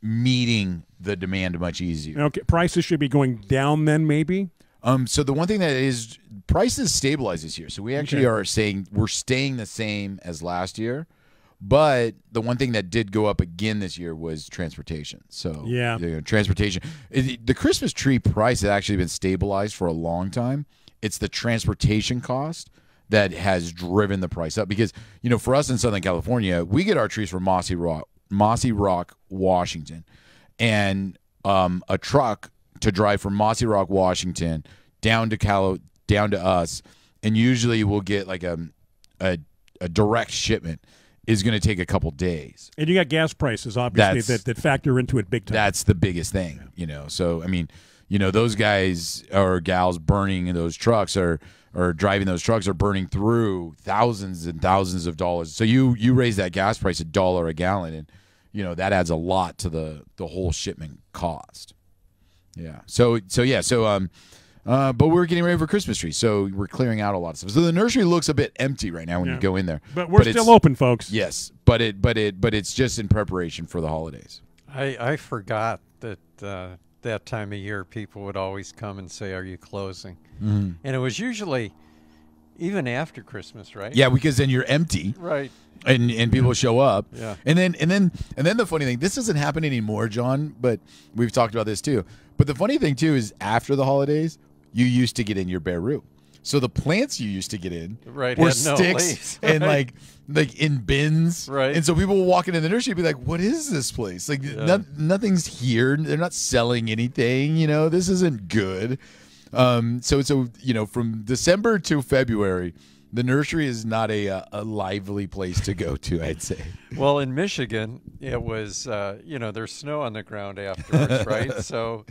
meeting the demand much easier. Okay. Prices should be going down then, maybe? So the one thing that is, prices stabilize this year. So we actually are saying we're staying the same as last year. But the one thing that did go up again this year was transportation. So transportation. The Christmas tree price has actually been stabilized for a long time. It's the transportation cost that has driven the price up. Because, for us in Southern California, we get our trees from Mossy Rock, Washington. And a truck to drive from Mossy Rock, Washington down to us, and usually we'll get like a direct shipment, is going to take a couple days. And you got gas prices, obviously, that factor into it big time. That's the biggest thing, So, I mean, those guys or gals burning those trucks or driving those trucks are burning through thousands and thousands of dollars. So you raise that gas price $1 a gallon, and, that adds a lot to the whole shipment cost. Yeah. But we're getting ready for Christmas trees, so we're clearing out a lot of stuff. So the nursery looks a bit empty right now when you go in there. But we're still open, folks. Yes, but it's just in preparation for the holidays. I forgot that that time of year people would always come and say, "Are you closing?" Mm-hmm. And it was usually even after Christmas, right? Yeah, because then you're empty, right? And people show up. Yeah. And then the funny thing, this doesn't happen anymore, John, but we've talked about this too. But the funny thing too is after the holidays, you used to get in your bare root. So the plants you used to get in were sticks and like in bins. Right. And so people will walk into the nursery and be like, what is this place? Like nothing's here. They're not selling anything. This isn't good. So from December to February, the nursery is not a lively place to go to, I'd say. Well, in Michigan, it was, there's snow on the ground afterwards, right? So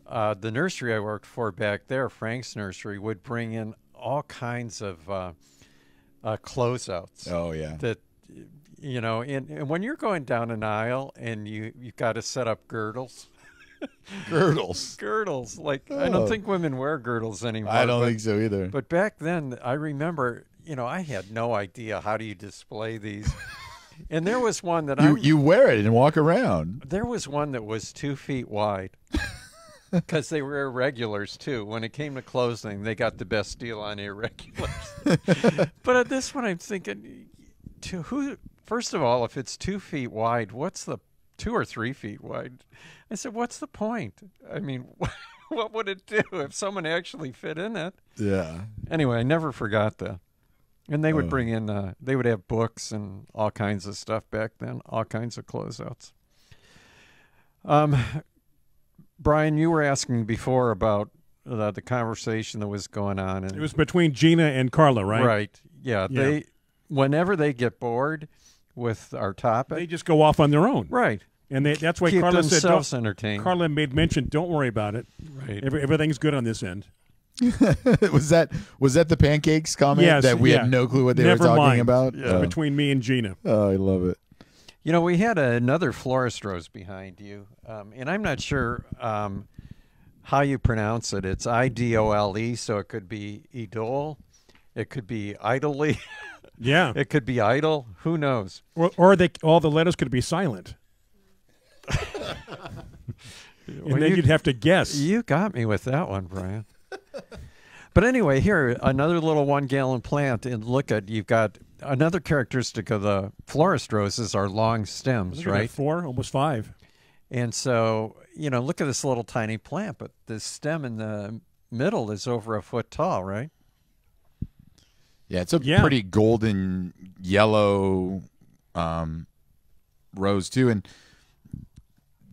the nursery I worked for back there, Frank's Nursery, would bring in all kinds of closeouts. Oh, yeah. That, and when you're going down an aisle and you've got to set up girdles. Girdles. Like, I don't think women wear girdles anymore. I don't think so either. But back then, I remember, I had no idea how do you display these. And there was one that you wear it and walk around. There was one that was 2 feet wide. Because they were irregulars, too. When it came to closing, they got the best deal on irregulars. But at this one, I'm thinking, first of all, if it's 2 feet wide, what's the 2 or 3 feet wide? I said, what's the point? I mean, what would it do if someone actually fit in it? Yeah. Anyway, I never forgot that. And they would bring in, they would have books and all kinds of stuff back then, all kinds of closeouts. Brian, you were asking before about the conversation that was going on. And it was between Gina and Carla, right? Right. Yeah. Whenever they get bored with our topic, they just go off on their own. Right. And that's why keep Carla themselves said, entertained. Carla made mention, don't worry about it. Right. Everything's good on this end. Was that the pancakes comment? Yes, that we had no clue what they were talking about? Yeah. Between me and Gina. Oh, I love it. We had another florist rose behind you, and I'm not sure how you pronounce it. It's Idole, so it could be idole, it could be idly, yeah, it could be idle. Who knows? Or all the letters could be silent. and then you'd have to guess. You got me with that one, Brian. But anyway, here, another little 1-gallon plant, and look at, you've got another characteristic of the florist roses are long stems, right? 4, almost 5. And so, look at this little tiny plant, but the stem in the middle is over a foot tall, right? Yeah, it's a pretty golden yellow rose too, and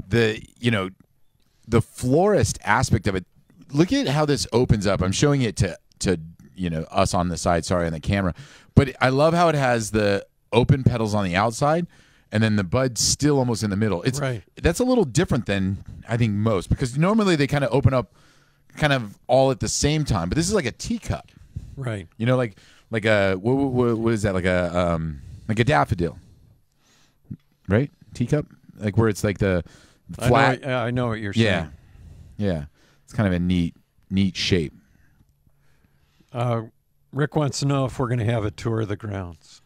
the florist aspect of it. Look at how this opens up. I'm showing it to us on the side. Sorry, on the camera, but I love how it has the open petals on the outside, and then the bud's still almost in the middle. It's right. That's a little different than I think most, because normally they kind of open up, kind of all at the same time. But this is like a teacup, right? Like a what is that? Like a daffodil, right? Teacup, like where it's like the flat. I know what you're saying. Yeah. It's kind of a neat shape. Rick wants to know if we're going to have a tour of the grounds.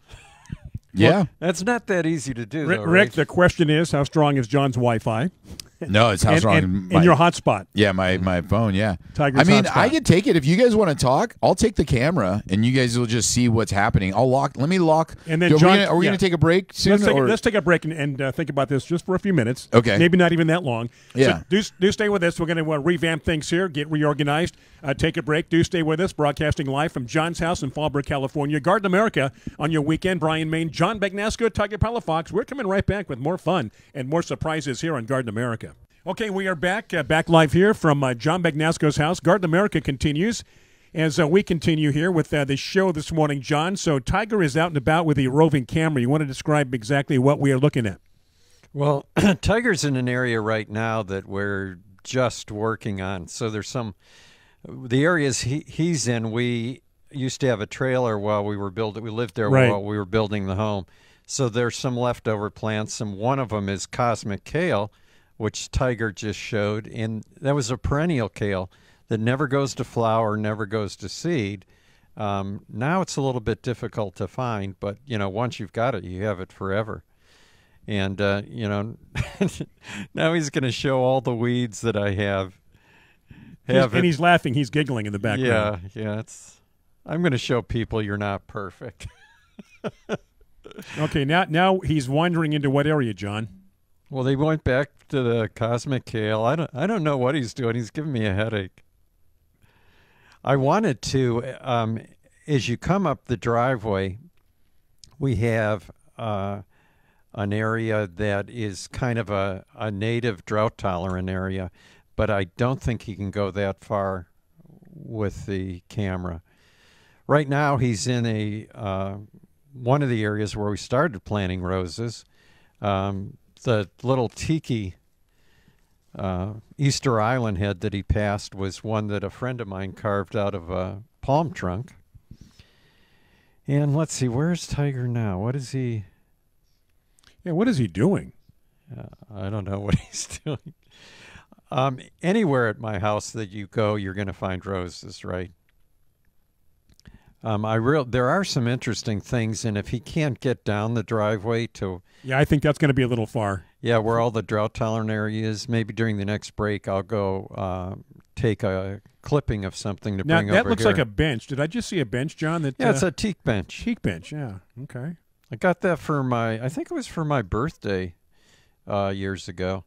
Yeah. Well, that's not that easy to do, though, Rick, right? the question is, how strong is John's Wi-Fi? No, it's how strong. And your hotspot. Yeah, my phone, yeah. Tiger's hotspot. I could take it. If you guys want to talk, I'll take the camera, and you guys will just see what's happening. Let me lock. And then John, are we going to take a break soon? Let's take a break and think about this just for a few minutes. Okay. Maybe not even that long. Yeah. So do stay with us. We're going to revamp things here, get reorganized, take a break. Do stay with us. Broadcasting live from John's house in Fallbrook, California. Garden America on your weekend. Brian Main, John Bagnasco, Tiger Palafox. We're coming right back with more fun and more surprises here on Garden America. Okay, we are back live here from John Bagnasco's house. Garden America continues as we continue here with the show this morning, John. So Tiger is out and about with a roving camera. You want to describe exactly what we are looking at? Well, Tiger's in an area right now that we're just working on. So there's the areas he's in, we used to have a trailer while we were building. We lived there while we were building the home. So there's some leftover plants, and one of them is cosmic kale, which Tiger just showed, and that was a perennial kale that never goes to flower, never goes to seed. Now it's a little bit difficult to find, but once you've got it, you have it forever. And now he's going to show all the weeds that I have. And he's laughing, he's giggling in the background. Yeah. I'm going to show people you're not perfect. Okay, now he's wandering into what area, John? Well, they went back to the cosmic kale. I don't know what he's doing. He's giving me a headache. I wanted to, as you come up the driveway, we have an area that is kind of a native drought-tolerant area, but I don't think he can go that far with the camera. Right now, he's in one of the areas where we started planting roses. The little tiki Easter Island head that he passed was one that a friend of mine carved out of a palm trunk. And let's see, where's Tiger now? What is he? Yeah, what is he doing? I don't know what he's doing. Anywhere at my house that you go, you're going to find roses, right? There are some interesting things, and if he can't get down the driveway to... Yeah, I think that's going to be a little far. Yeah, where all the drought-tolerant area is, maybe during the next break I'll go take a clipping of something to bring over here. That looks like a bench. Did I just see a bench, John? Yeah, it's a teak bench. Teak bench, yeah. Okay. I got that I think it was for my birthday years ago.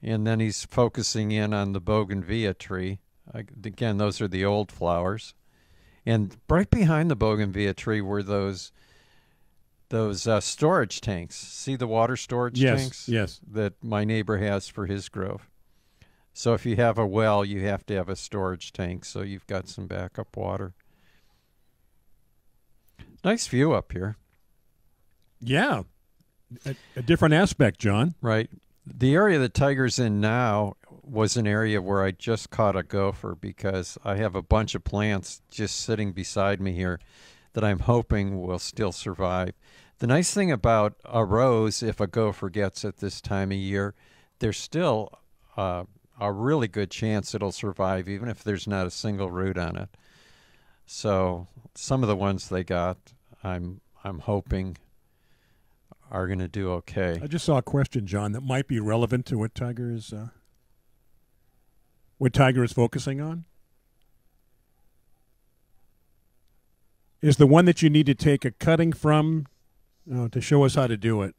And then he's focusing in on the bougainvillea tree. Again, those are the old flowers. And right behind the bougainvillea tree were those storage tanks. See the water storage tanks? Yes. That my neighbor has for his grove. So if you have a well, you have to have a storage tank, so you've got some backup water. Nice view up here. Yeah. A different aspect, John. Right. The area that Tiger's in now was an area where I just caught a gopher because I have a bunch of plants just sitting beside me here that I'm hoping will still survive. The nice thing about a rose, if a gopher gets it this time of year, there's still a really good chance it'll survive even if there's not a single root on it. So some of the ones they got, I'm hoping are going to do okay. I just saw a question, John, that might be relevant to what Tiger is what Tiger is focusing on? Is the one that you need to take a cutting from to show us how to do it?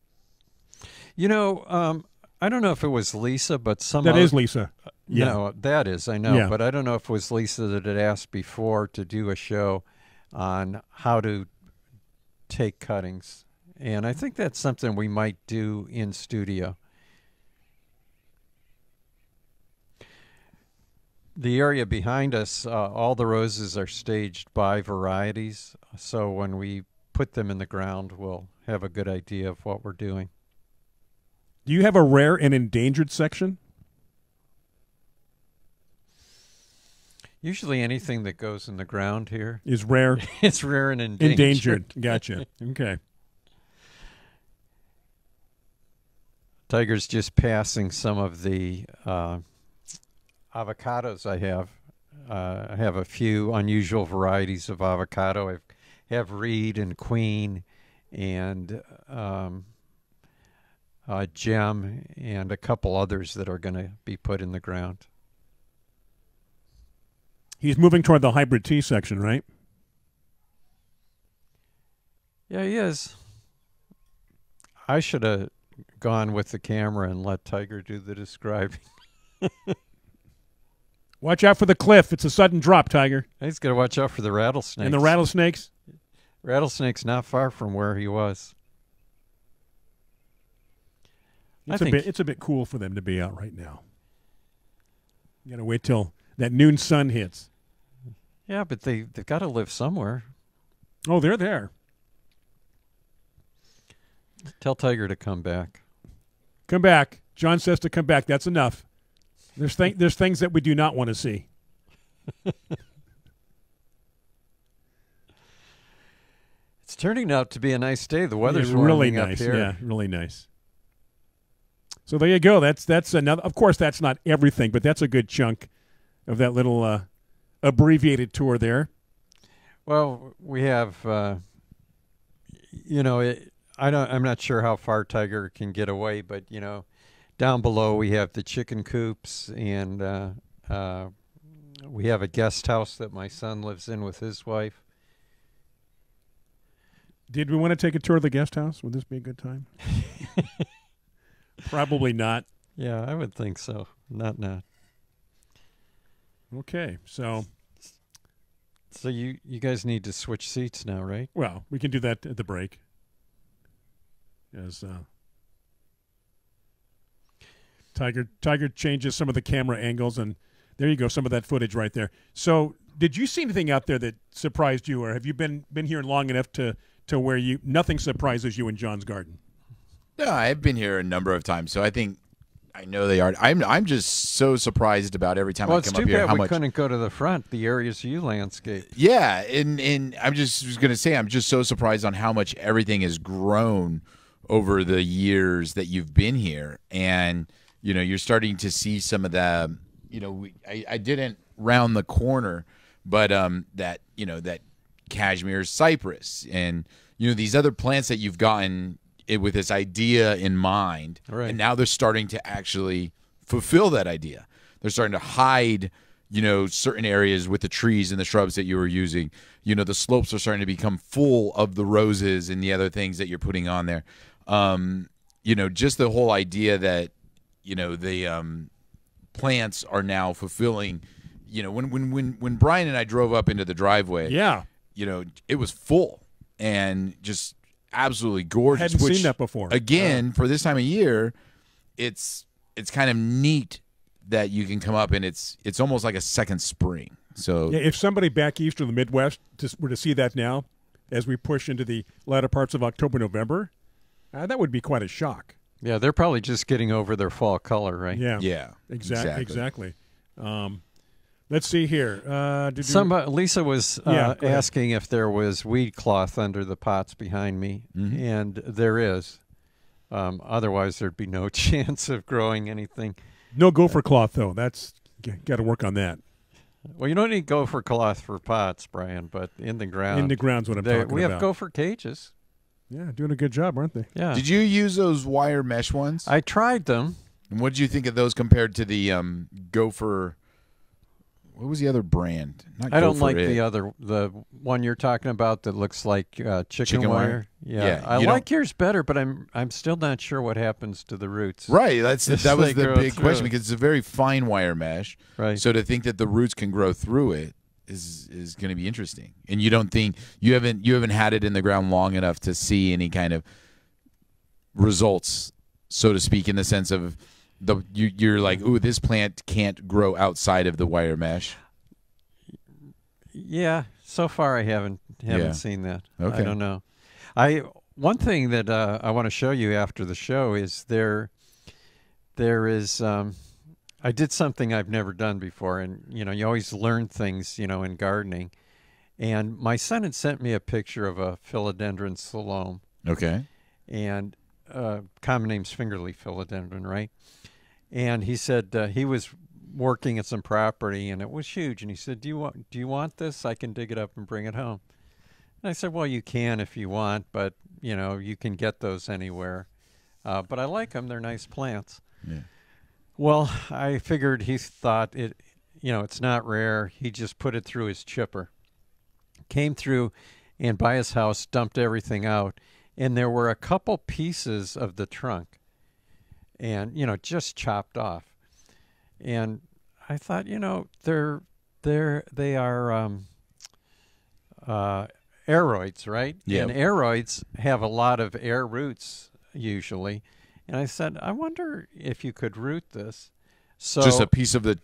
You know, I don't know if it was Lisa, but That is Lisa. Yeah. No, that is, I know. Yeah. But I don't know if it was Lisa that had asked before to do a show on how to take cuttings. And I think that's something we might do in studio. The area behind us, all the roses are staged by varieties. So when we put them in the ground, we'll have a good idea of what we're doing. Do you have a rare and endangered section? Usually anything that goes in the ground here Is rare, it's rare and endangered. endangered. Gotcha. Okay. Tiger's just passing some of the avocados I have. I have a few unusual varieties of avocado. I have Reed and Queen and Gem and a couple others that are going to be put in the ground. He's moving toward the hybrid tea section, right? Yeah, he is. I should have gone with the camera and let Tiger do the describing. Watch out for the cliff. It's a sudden drop, Tiger. He's got to watch out for the rattlesnakes. And the rattlesnakes? Rattlesnake's not far from where he was. It's a bit cool for them to be out right now. You got to wait till that noon sun hits. Yeah, but they've got to live somewhere. Oh, they're there. Tell Tiger to come back. Come back. John says to come back. That's enough. There's things that we do not want to see. It's turning out to be a nice day. The weather's really warming nice. up here. Yeah, really nice. So there you go. That's another. Of course, that's not everything, but that's a good chunk of that little abbreviated tour there. Well, we have, I'm not sure how far Tiger can get away, but down below we have the chicken coops, and we have a guest house that my son lives in with his wife. Did we want to take a tour of the guest house? Would this be a good time? Probably not. Yeah, I would think so. Not. Okay, so you guys need to switch seats now, right? well, we can do that at the break. As Tiger changes some of the camera angles, and there you go, some of that footage right there. So, did you see anything out there that surprised you, or have you been here long enough to where nothing surprises you in John's garden? No, I've been here a number of times, so I think I know they are. I'm just so surprised about every time I come up here how how we much. couldn't go to the front. The areas you landscape. Yeah, and I'm just going to say I'm just so surprised on how much everything has grown over the years that you've been here, and you're starting to see some of the. I didn't round the corner, but that cashmere cypress and these other plants that you've gotten with this idea in mind, right. And now they're starting to actually fulfill that idea. They're starting to hide certain areas with the trees and the shrubs that you were using. The slopes are starting to become full of the roses and the other things that you're putting on there. Just the whole idea that the plants are now fulfilling. When Brian and I drove up into the driveway, Yeah, it was full and just absolutely gorgeous. hadn't seen that before. Again, for this time of year, it's kind of neat that you can come up and it's almost like a second spring. So Yeah, if somebody back east or the Midwest were to see that now, as we push into the latter parts of October, November, that would be quite a shock. Yeah, they're probably just getting over their fall color, right? Yeah, exactly. Let's see here. Lisa was asking if there was weed cloth under the pots behind me, and there is. Otherwise, there'd be no chance of growing anything. No gopher cloth, though. That's got to work on that. Well, you don't need gopher cloth for pots, Brian, but in the ground. In the ground's what I'm talking about. We have gopher cages. Yeah, doing a good job, aren't they? Yeah. Did you use those wire mesh ones? I tried them. And what did you think of those compared to the gopher what was the other brand? Not I don't Go For like It. the one you're talking about that looks like chicken wire. Yeah, I you like yours better, but I'm still not sure what happens to the roots. Right, that was they the grow big through. question, because it's a very fine wire mesh. Right. So to think that the roots can grow through it is going to be interesting. And you don't think you haven't had it in the ground long enough to see any kind of results, so to speak, in the sense of you're like, ooh, this plant can't grow outside of the wire mesh. Yeah, so far I haven't seen that. Okay. I don't know. One thing that I want to show you after the show is there is I did something I've never done before, and you always learn things in gardening. And my son had sent me a picture of a philodendron salome. Okay. And common name's fingerleaf philodendron, right? And he said he was working at some property and it was huge. And he said, "Do you want this? I can dig it up and bring it home." And I said, "Well, you can if you want, but you can get those anywhere. But I like them; they're nice plants." Yeah. Well, I figured he thought it's not rare. He just put it through his chipper, came through, and by his house dumped everything out. And there were a couple pieces of the trunk, and just chopped off. And I thought, they are aroids, right? Yeah. And aroids have a lot of air roots usually. And I said, I wonder if you could root this. So Just a piece of the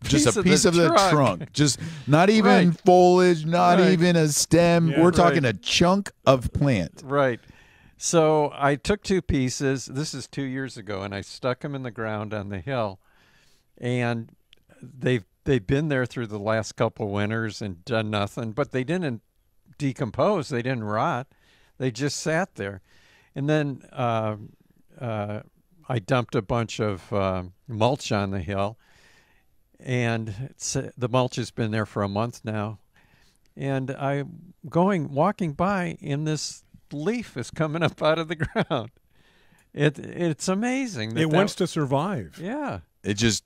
piece of the trunk. Just not even Right. foliage, not Right. even a stem. Yeah. We're talking Right. a chunk of plant. Right. So I took two pieces. This is 2 years ago, and I stuck them in the ground on the hill. And they've been there through the last couple of winters and done nothing. But they didn't decompose. They didn't rot. They just sat there. And then I dumped a bunch of mulch on the hill. And the mulch has been there for a month now. And I'm walking by, and this leaf is coming up out of the ground. It's amazing. It wants to survive. Yeah. It just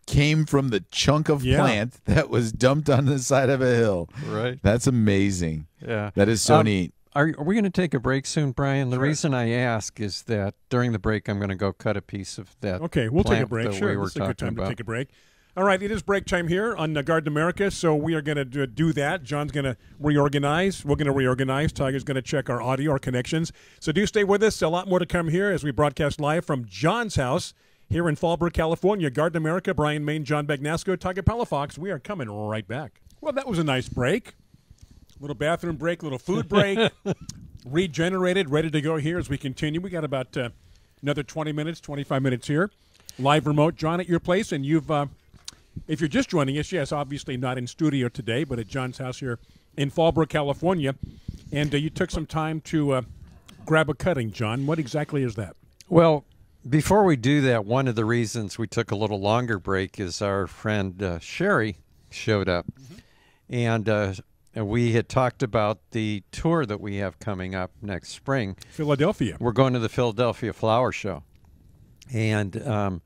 came from the chunk of Yeah. plant that was dumped on the side of a hill. Right. That's amazing. Yeah. That is so neat. Are we going to take a break soon, Brian? The reason I ask is that during the break, I'm going to go cut a piece of that. Okay, we'll take a plant break. that Sure, we were this is a good talking time to about. take a break. All right, it is break time here on Garden America, so we are going to do that. John's going to reorganize. We're going to reorganize. Tiger's going to check our audio, our connections. So do stay with us. A lot more to come here as we broadcast live from John's house here in Fallbrook, California. Garden America, Brian Main, John Bagnasco, Tiger Palafox. We are coming right back. Well, that was a nice break. Little bathroom break, little food break. Regenerated, ready to go here as we continue. We got about another 20 minutes, 25 minutes here. Live remote, John, at your place, and you've if you're just joining us, yes, obviously not in studio today, but at John's house here in Fallbrook, California. And you took some time to grab a cutting, John. What exactly is that? Well, before we do that, one of the reasons we took a little longer break is our friend Sherry showed up. And we had talked about the tour that we have coming up next spring. Philadelphia. We're going to the Philadelphia Flower Show. And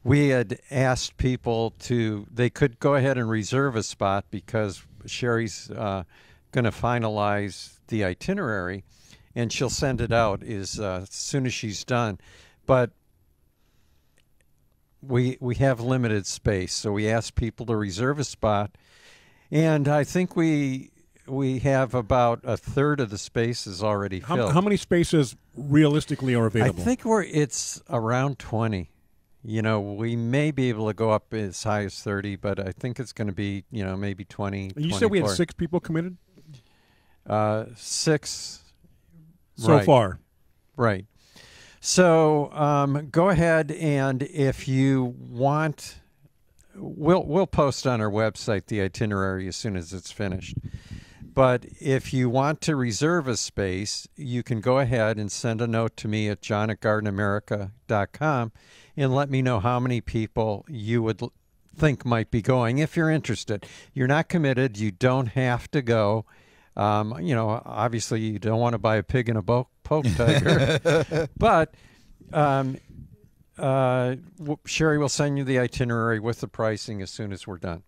we had asked people they could go ahead and reserve a spot because Sherry's going to finalize the itinerary, and she'll send it out as soon as she's done. But we have limited space, so we asked people to reserve a spot, and I think we have about a third of the spaces already filled. How many spaces realistically are available? I think it's around 20. We may be able to go up as high as 30, but I think it's going to be, maybe 20. And you said we had 24. 6 people committed 6 so right. far. Right. So go ahead, and if you want, we'll post on our website the itinerary as soon as it's finished. But if you want to reserve a space, you can go ahead and send a note to me at john@gardenamerica.com and let me know how many people you would think might be going if you're interested. You're not committed. You don't have to go. Obviously you don't want to buy a pig in a poke tiger. But Sherry will send you the itinerary with the pricing as soon as we're done.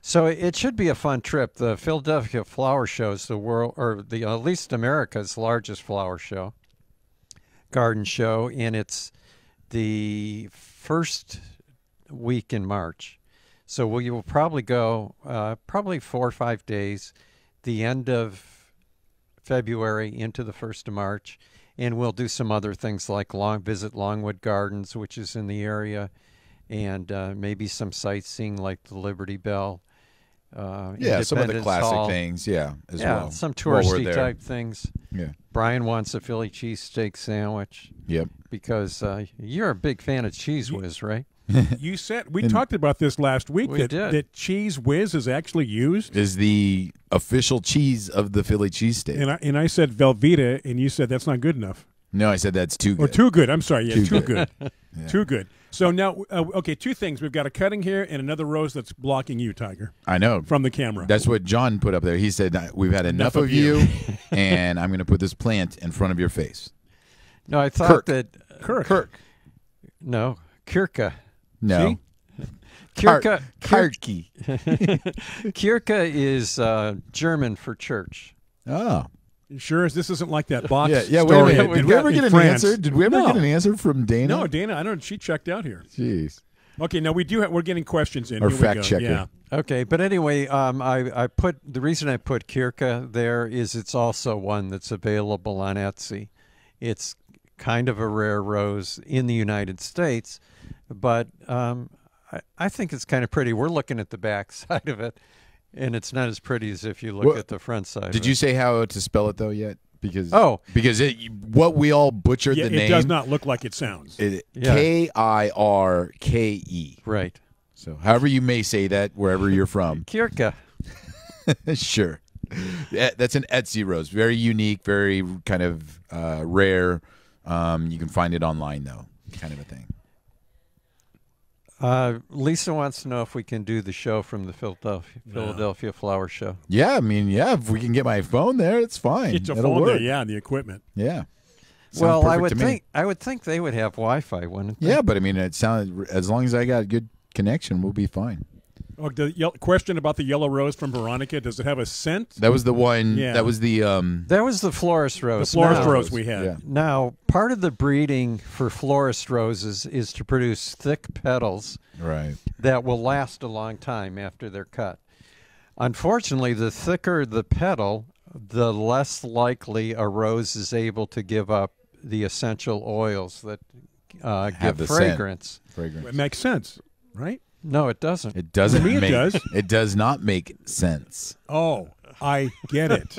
So it should be a fun trip. The Philadelphia Flower Show is the world, or the at least America's largest flower show, garden show, and it's the first week in March. So we will probably go probably 4 or 5 days, the end of February into the 1st of March, and we'll do some other things like visit Longwood Gardens, which is in the area, and maybe some sightseeing like the Liberty Bell. Yeah, some of the classic things, as well. Some touristy type things. Yeah. Brian wants a Philly cheesesteak sandwich. Yep. Because you're a big fan of Cheese Whiz, right? You said we talked about this last week. That Cheese Whiz is actually used is the official cheese of the Philly cheesesteak. And I said Velveeta, and you said that's not good enough. No, I said that's too good. Or too good. I'm sorry. Yeah, too good. Yeah. Too good. So now, okay, two things. We've got a cutting here and another rose that's blocking you, Tiger. I know. From the camera. That's what John put up there. He said, we've had enough of you, and I'm going to put this plant in front of your face. No, I thought Kirk. No, Kirka. No. Kirka. Kirky. Kirka is German for church. Oh. Sure as this isn't like that box. Yeah. Story Wait a minute. Did we ever get an answer? Did we ever get an answer from Dana? No, Dana. I don't. She checked out here. Jeez. Okay. Now we're getting questions in. Our here fact checker. Yeah. Okay, but anyway, I put the reason I put Kirka there is it's also one that's available on Etsy. It's kind of a rare rose in the United States, but I think it's kind of pretty. We're looking at the back side of it. And it's not as pretty as if you look at the front side. Did you say how to spell it though yet? Because what we all butchered the name. It does not look like it sounds. Kirke. Right. So however you may say that wherever you're from. Kirka. Sure. That's an Etsy rose. Very unique, very kind of rare. You can find it online though, kind of a thing. Lisa wants to know if we can do the show from the Philadelphia Flower Show. Yeah, I mean, if we can get my phone there, it's fine. It's a It'll phone work. there, and the equipment. Yeah. Well, I would think they would have Wi-Fi, wouldn't they? Yeah, but I mean, it sounded as long as I got good connection, we'll be fine. Oh, the question about the yellow rose from Veronica, does it have a scent? That was the one. Yeah. That was the. That was the florist rose. The florist rose we had. Yeah. Now, part of the breeding for florist roses is to produce thick petals that will last a long time after they're cut. Unfortunately, the thicker the petal, the less likely a rose is able to give up the essential oils that give fragrance. It makes sense, right? No, it doesn't. It doesn't. It does. It does not make sense. Oh, I get it.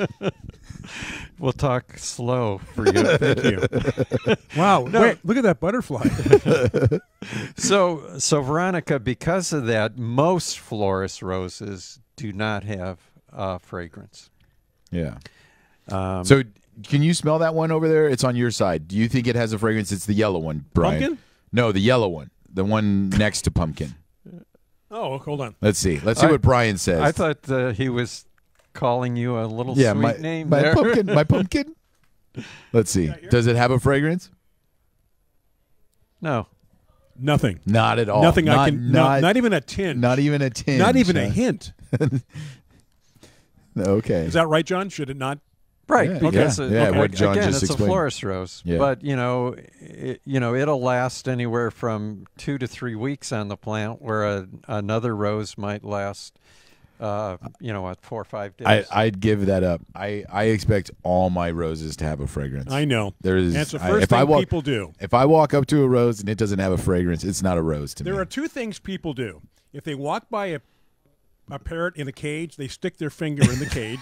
We'll talk slow for you. Thank you. Wow. No. Wait, look at that butterfly. So Veronica, because of that, most florist roses do not have fragrance. Yeah. So can you smell that one over there? It's on your side. Do you think it has a fragrance? It's the yellow one, Brian. Pumpkin? No, the yellow one. The one next to pumpkin. Oh, hold on. Let's see. Let's see what Brian says. I thought he was calling you a little sweet name my there. Pumpkin, my pumpkin. Let's see. Does it have a fragrance? No. Nothing. Not at all. Nothing. Not even a tinge. Not even a tinge. Not even a hint. Okay. Is that right, John? Should it not? Right. Yeah, because what John again, just it's explained. a florist rose. Yeah. But it'll last anywhere from 2 to 3 weeks on the plant, where another rose might last 4 or 5 days. I'd give that up. I expect all my roses to have a fragrance. I know. That's the first thing people do. If I walk up to a rose and it doesn't have a fragrance, it's not a rose to me. There are two things people do. If they walk by a parrot in a cage, they stick their finger in the cage.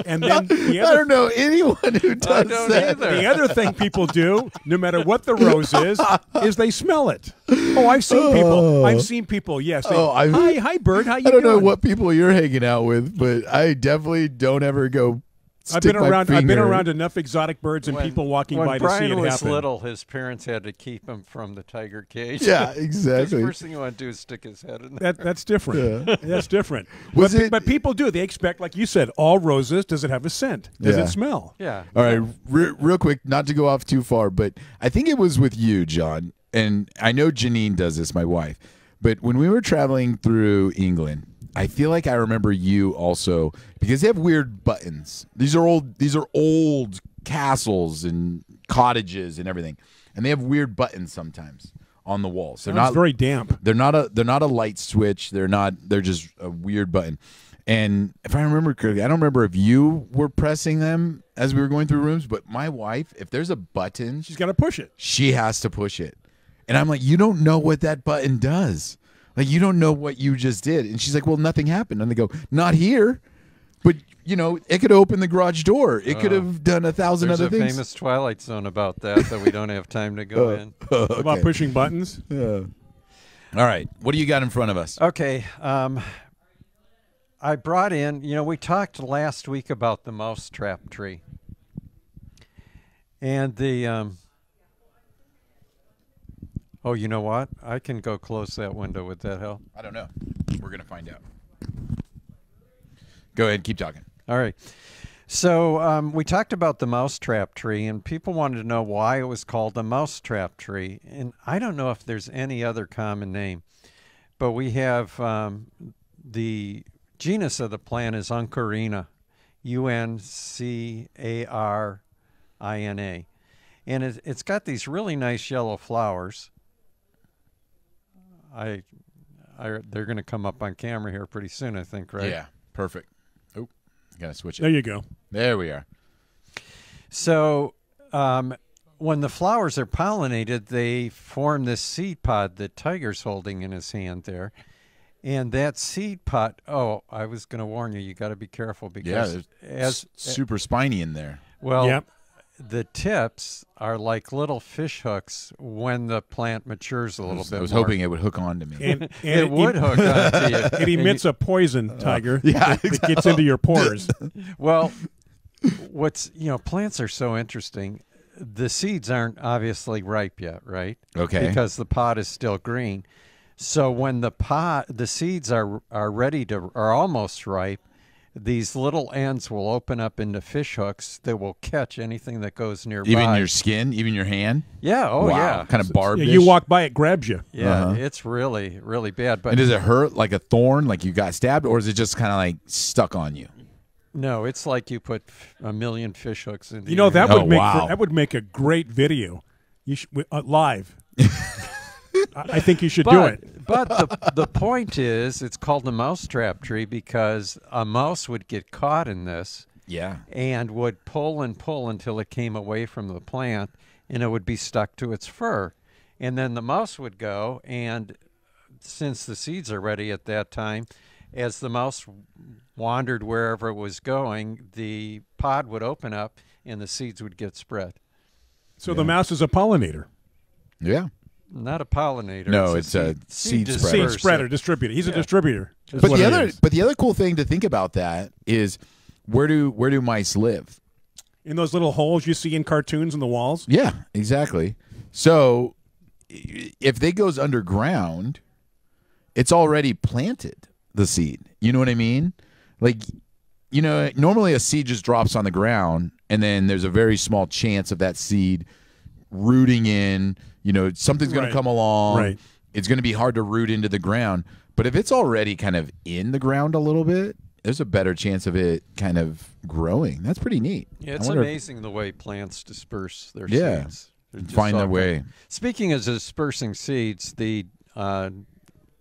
And then I don't know anyone who does that. The other thing people do, no matter what the rose is they smell it. Oh, I've seen people. I've seen people. Yes. Hi, bird. How you doing? I don't know what people you're hanging out with, but I definitely don't ever go. I've been around enough exotic birds and people walking by to see it happen. When Brian was little, his parents had to keep him from the tiger cage. Yeah, exactly. The first thing you want to do is stick his head in there. That's different. Yeah. That's different. But people do. They expect, like you said, all roses. Does it have a scent? Does it smell? Yeah. All right. Real quick, not to go off too far, but I think it was with you, John, and I know Janine does this, my wife. But when we were traveling through England, I feel like I remember you also because they have weird buttons. These are old castles and cottages and everything, and they have weird buttons sometimes on the walls. They're not very damp. They're not a light switch. They're just a weird button. And if I remember correctly, I don't remember if you were pressing them as we were going through rooms, but my wife, if there's a button, She's got to push it. she has to push it. And I'm like, you don't know what that button does. Like, you don't know what you just did. And she's like, well, nothing happened. And they go, not here. But, it could open the garage door. It could have done 1,000 other things. There's a famous Twilight Zone about that we don't have time to go in. What about pushing buttons? Yeah. All right. What do you got in front of us? Okay. I brought in, we talked last week about the mousetrap tree. And the, oh, you know what? I can go close that window. Would that help? I don't know. We're going to find out. Go ahead. Keep talking. All right. So we talked about the mousetrap tree, and people wanted to know why it was called a mousetrap tree. And I don't know if there's any other common name, but we have the genus of the plant is Uncarina, Uncarina. And it's got these really nice yellow flowers. They're going to come up on camera here pretty soon, I think, right? Yeah. Perfect. Oh, got to switch it. There you go. There we are. So when the flowers are pollinated, they form this seed pod that Tiger's holding in his hand there. And that seed pod, I was going to warn you, you got to be careful because super spiny in there. Well, Yep. the tips are like little fish hooks when the plant matures a little bit I was more. hoping it would hook on to me. And It would hook onto you. It emits a poison, Tiger. yeah, that gets into your pores. Well, plants are so interesting. The seeds aren't obviously ripe yet, right? Okay. Because the pod is still green. So when the seeds are almost ripe, these little ends will open up into fish hooks that will catch anything that goes nearby. Even your skin, even your hand. Yeah. Oh, wow. yeah. Kind of barbed. You walk by, it grabs you. Yeah, It's really, really bad. But And does it hurt like a thorn, like you got stabbed, or is it just kind of like stuck on you? no, it's like you put a million fish hooks in. That would make a great video. You live. I think you should do it. But the point is, it's called the mousetrap tree because a mouse would get caught in this. Yeah. And would pull and pull until it came away from the plant, and it would be stuck to its fur. And then the mouse would go, and since the seeds are ready at that time, as the mouse wandered wherever it was going, the pod would open up, and the seeds would get spread. So the mouse is a pollinator. Yeah. Not a pollinator. No, it's a seed spreader. Seed spreader, distributor. He's a distributor. But the other cool thing to think about that is where do mice live? In those little holes you see in cartoons in the walls? Yeah, exactly. So if it goes underground, it's already planted, the seed. You know what I mean? Like, normally a seed just drops on the ground, and then there's a very small chance of that seed rooting in. Something's going to come along. Right. It's going to be hard to root into the ground. But if it's already kind of in the ground a little bit, there's a better chance of it kind of growing. That's pretty neat. Yeah, it's amazing the way plants disperse their seeds. Find their way. Speaking of dispersing seeds, the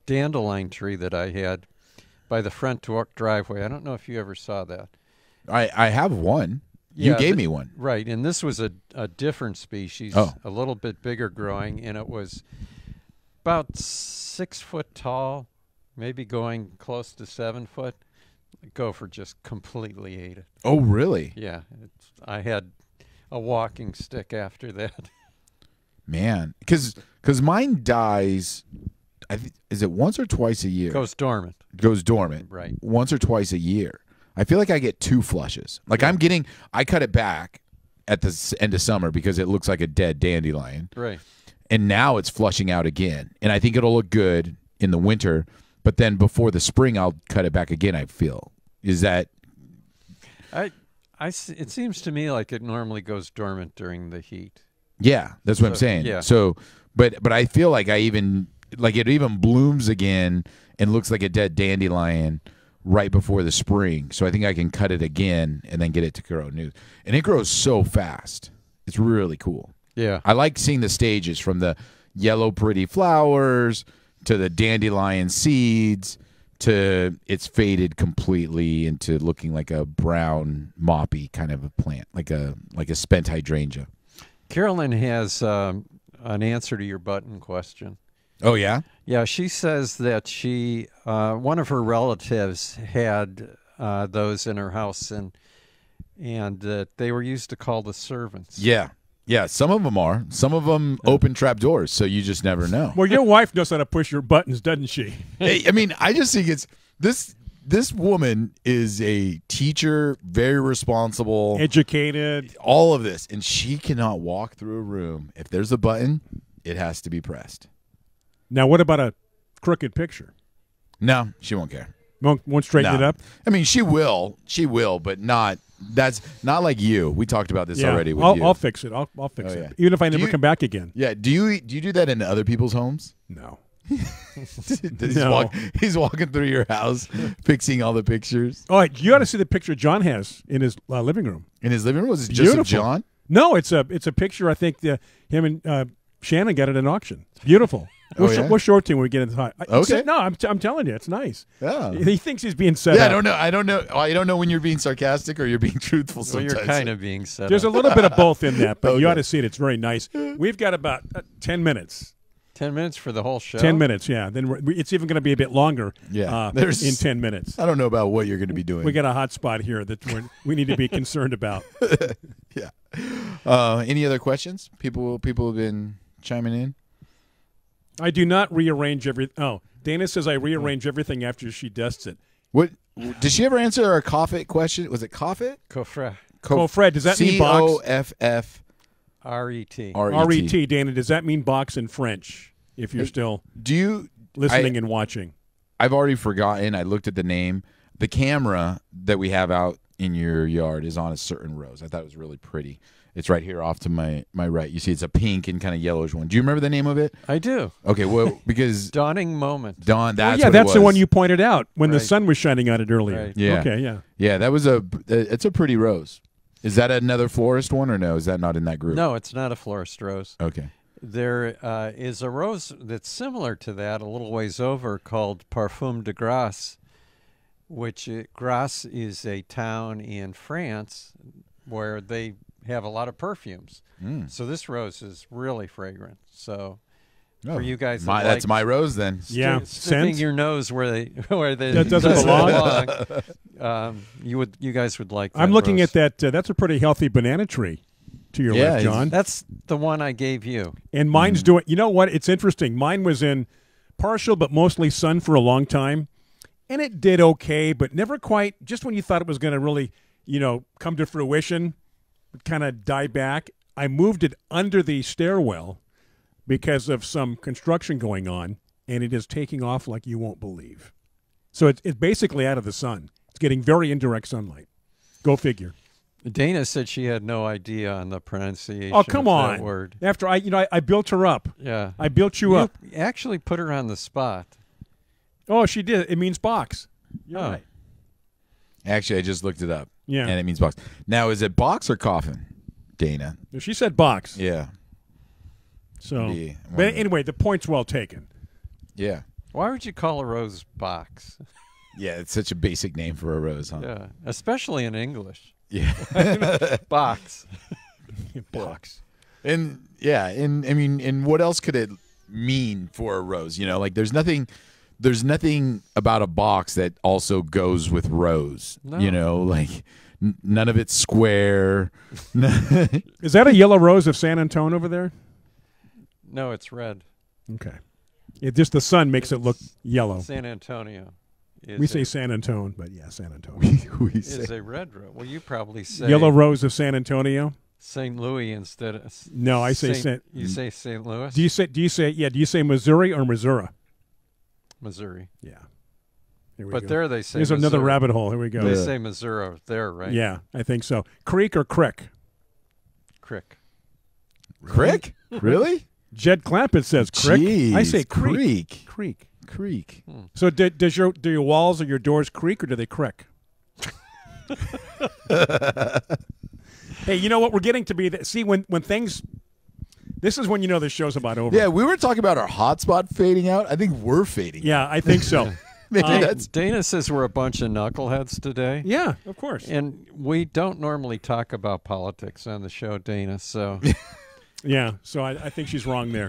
dandelion tree that I had by the front driveway, I don't know if you ever saw that. I have one. You gave me one. Right, and this was a different species, a little bit bigger growing, and it was about 6 foot tall, maybe going close to 7 foot. The gopher just completely ate it. Oh, really? Yeah, I had a walking stick after that. Man, because mine dies, is it once or twice a year? Goes dormant. Goes dormant. Right. Once or twice a year. I feel like I get 2 flushes. Like I cut it back at the end of summer because it looks like a dead dandelion. Right. And now it's flushing out again. And I think it'll look good in the winter, but then before the spring I'll cut it back again, I feel. Is that it seems to me like it normally goes dormant during the heat. Yeah, that's what I'm saying. Yeah. So but I feel like I even like it even blooms again and looks like a dead dandelion right before the spring. So I think I can cut it again and then get it to grow new. And it grows so fast. It's really cool. Yeah. I like seeing the stages from the yellow pretty flowers to the dandelion seeds to it's faded completely into looking like a brown moppy kind of a plant, like a spent hydrangea. Carolyn has an answer to your button question. Oh yeah? Yeah, she says that she one of her relatives had those in her house and that they were used to call the servants. Yeah. Yeah, some of them are. Some of them open trap doors, so you just never know. Well, your wife knows how to push your buttons, doesn't she? Hey, I mean, I just think it's this woman is a teacher, very responsible, Educated. all of this, and she cannot walk through a room. If there's a button, it has to be pressed. Now, what about a crooked picture? No, she won't care. Won't straighten it up? I mean, she will, but not. That's not like you. We talked about this already with you. I'll fix it. I'll fix it. Yeah. Even if I never come back again. Yeah. Do you do that in other people's homes? No. He's walking through your house, fixing all the pictures. All right, you got to see the picture John has in his living room. In his living room? Was it just Beautiful. of John? No, it's a picture. I think him and Shannon got at an auction. Beautiful. We'll show it to him when we get in the hot. Okay. No, I'm telling you, it's nice. Yeah. He thinks he's being set up. I don't know. I don't know when you're being sarcastic or you're being truthful. Well, Sometimes you're kind of being set There's up. a little bit of both in that, but you Okay. ought to see it. It's very nice. We've got about 10 minutes. 10 minutes for the whole show? 10 minutes, yeah. Then it's even going to be a bit longer. Yeah. In 10 minutes. I don't know about what you're going to be doing. We got a hot spot here that we need to be concerned about. Yeah. Any other questions? People have been chiming in. I do not rearrange everything. Oh, Dana says I rearrange everything after she dusts it. What did she ever answer our Coffet question? Was it Coffet? Coffret. Fred, does that mean box? Coffret. R-E-T. R-E-T, Dana. Does that mean box in French? If you're still listening and watching. I've already forgotten. I looked at the name. The camera that we have out in your yard is on a certain rose. I thought it was really pretty. It's right here off to my right. You see it's a pink and kind of yellowish one. Do you remember the name of it? I do. Okay, well, because Dawning Moment. that's that's the it one was. you pointed out when the Right. sun was shining on it earlier. Right. Yeah. Okay, yeah. Yeah, that was it's a pretty rose. Is that another florist one or no? Is that not in that group? No, it's not a florist rose. Okay. There is a rose that's similar to that a little ways over called Parfum de Grasse, which Grasse is a town in France where they have a lot of perfumes. So this rose is really fragrant. So for you guys that that's like my rose then. Yeah, sniffing scent? your nose where they That doesn't belong. you guys would like that I'm looking rose. at that. That's a pretty healthy banana tree to your Yeah, left, John. That's the one I gave you. And mine's doing, you know what? It's interesting. Mine was in partial but mostly sun for a long time. And it did okay, but never quite, just when you thought it was going to really, come to fruition, kind of die back. I moved it under the stairwell because of some construction going on, and it is taking off like you won't believe. So it's basically out of the sun. It's getting very indirect sunlight. Go figure. Dana said she had no idea on the pronunciation Oh, come of on. that word. After I built her up. Yeah. I built you up. Actually put her on the spot. Oh, she did. It means box. You're right. Actually, I just looked it up. Yeah. And it means box. Now, is it box or coffin, Dana? She said box. Yeah. So, Yeah. but anyway, the point's well taken. Yeah. Why would you call a rose box? Yeah, it's such a basic name for a rose, huh? Yeah, especially in English. Yeah. Box. Box. And yeah, and what else could it mean for a rose? Like there's nothing about a box that also goes with rose. No. Like none of it's square. Is that a yellow rose of San Antone over there? No, it's red. Okay. Just the sun makes it look yellow. San Antonio. We say San Antone, but yeah, San Antone. we Is say a red rose. Well, you probably say Yellow rose of San Antonio? St. Louis instead of No, I say Saint. You say St. Louis? Do you say Missouri or Missouri? Missouri. Yeah. Here we But go. there they say There's another Missouri. rabbit hole. Here we go. They say Missouri there, right? Yeah, I think so. Creek or crick? Crick. Crick? Really? Jed Clampett says crick. Jeez, I say creak. creak. Creak. So do your walls or your doors creak or do they crick? Hey, you know what? We're getting to be see when things. This is when you know the show's about over. Yeah, we were talking about our hotspot fading out. I think we're fading. Yeah, I think so. Maybe that's Dana says we're a bunch of knuckleheads today. Yeah, of course. And we don't normally talk about politics on the show, Dana, so... Yeah, so I think she's wrong there.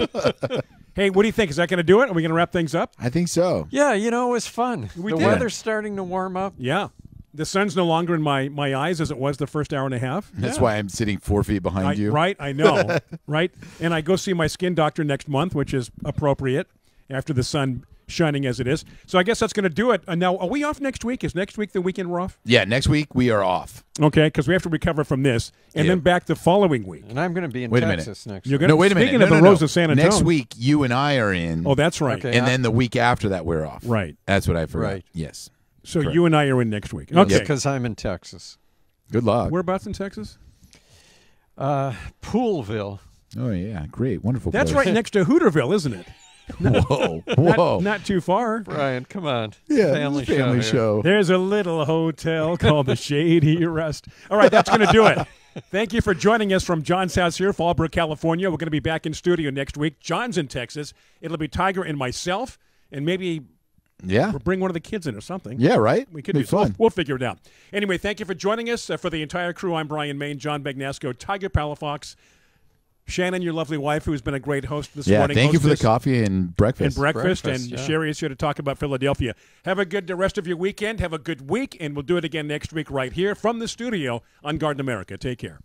Hey, what do you think? Is that going to do it? Are we going to wrap things up? I think so. Yeah, it was fun. We the did. weather's starting to warm up. Yeah. The sun's no longer in my eyes as it was the first hour and a half. That's why I'm sitting 4 feet behind you. Right, I know. Right? And I go see my skin doctor next month, which is appropriate after the sun shining as it is. So I guess that's going to do it. Now, are we off next week? Is next week the weekend we're off? Yeah, next week we are off. Okay, because we have to recover from this. And then back the following week. And I'm going to be in Wait a Texas next minute. week. No, wait a minute. Speaking of the Rose of San Antonio. Next week you and I are in. Oh, that's right. Okay. And then the week after that we're off. Right. That's what I forgot. Right. Yes. So Correct. you and I are in next week. Okay. Because I'm in Texas. Good luck. Whereabouts in Texas? Poolville. Oh, yeah. Great. Wonderful That's place. right next to Hooterville, isn't it? Whoa. Whoa. Not too far. Brian, come on. yeah, family family show. show. There's a little hotel called the Shady Rest. All right, that's going to do it. Thank you for joining us from John's house here, Fallbrook, California. We're going to be back in studio next week. John's in Texas. It'll be Tiger and myself, and maybe Yeah. we'll bring one of the kids in or something. Yeah, right? We could Be do so. fun. We'll figure it out. Anyway, thank you for joining us. For the entire crew, I'm Brian Main, John Bagnasco, Tiger Palafox, Shannon, your lovely wife, who's been a great host this morning. Thank you for the hostess coffee and breakfast. and Breakfast, yeah. Sherry is here to talk about Philadelphia. Have a good rest of your weekend. Have a good week, and we'll do it again next week right here from the studio on Garden America. Take care.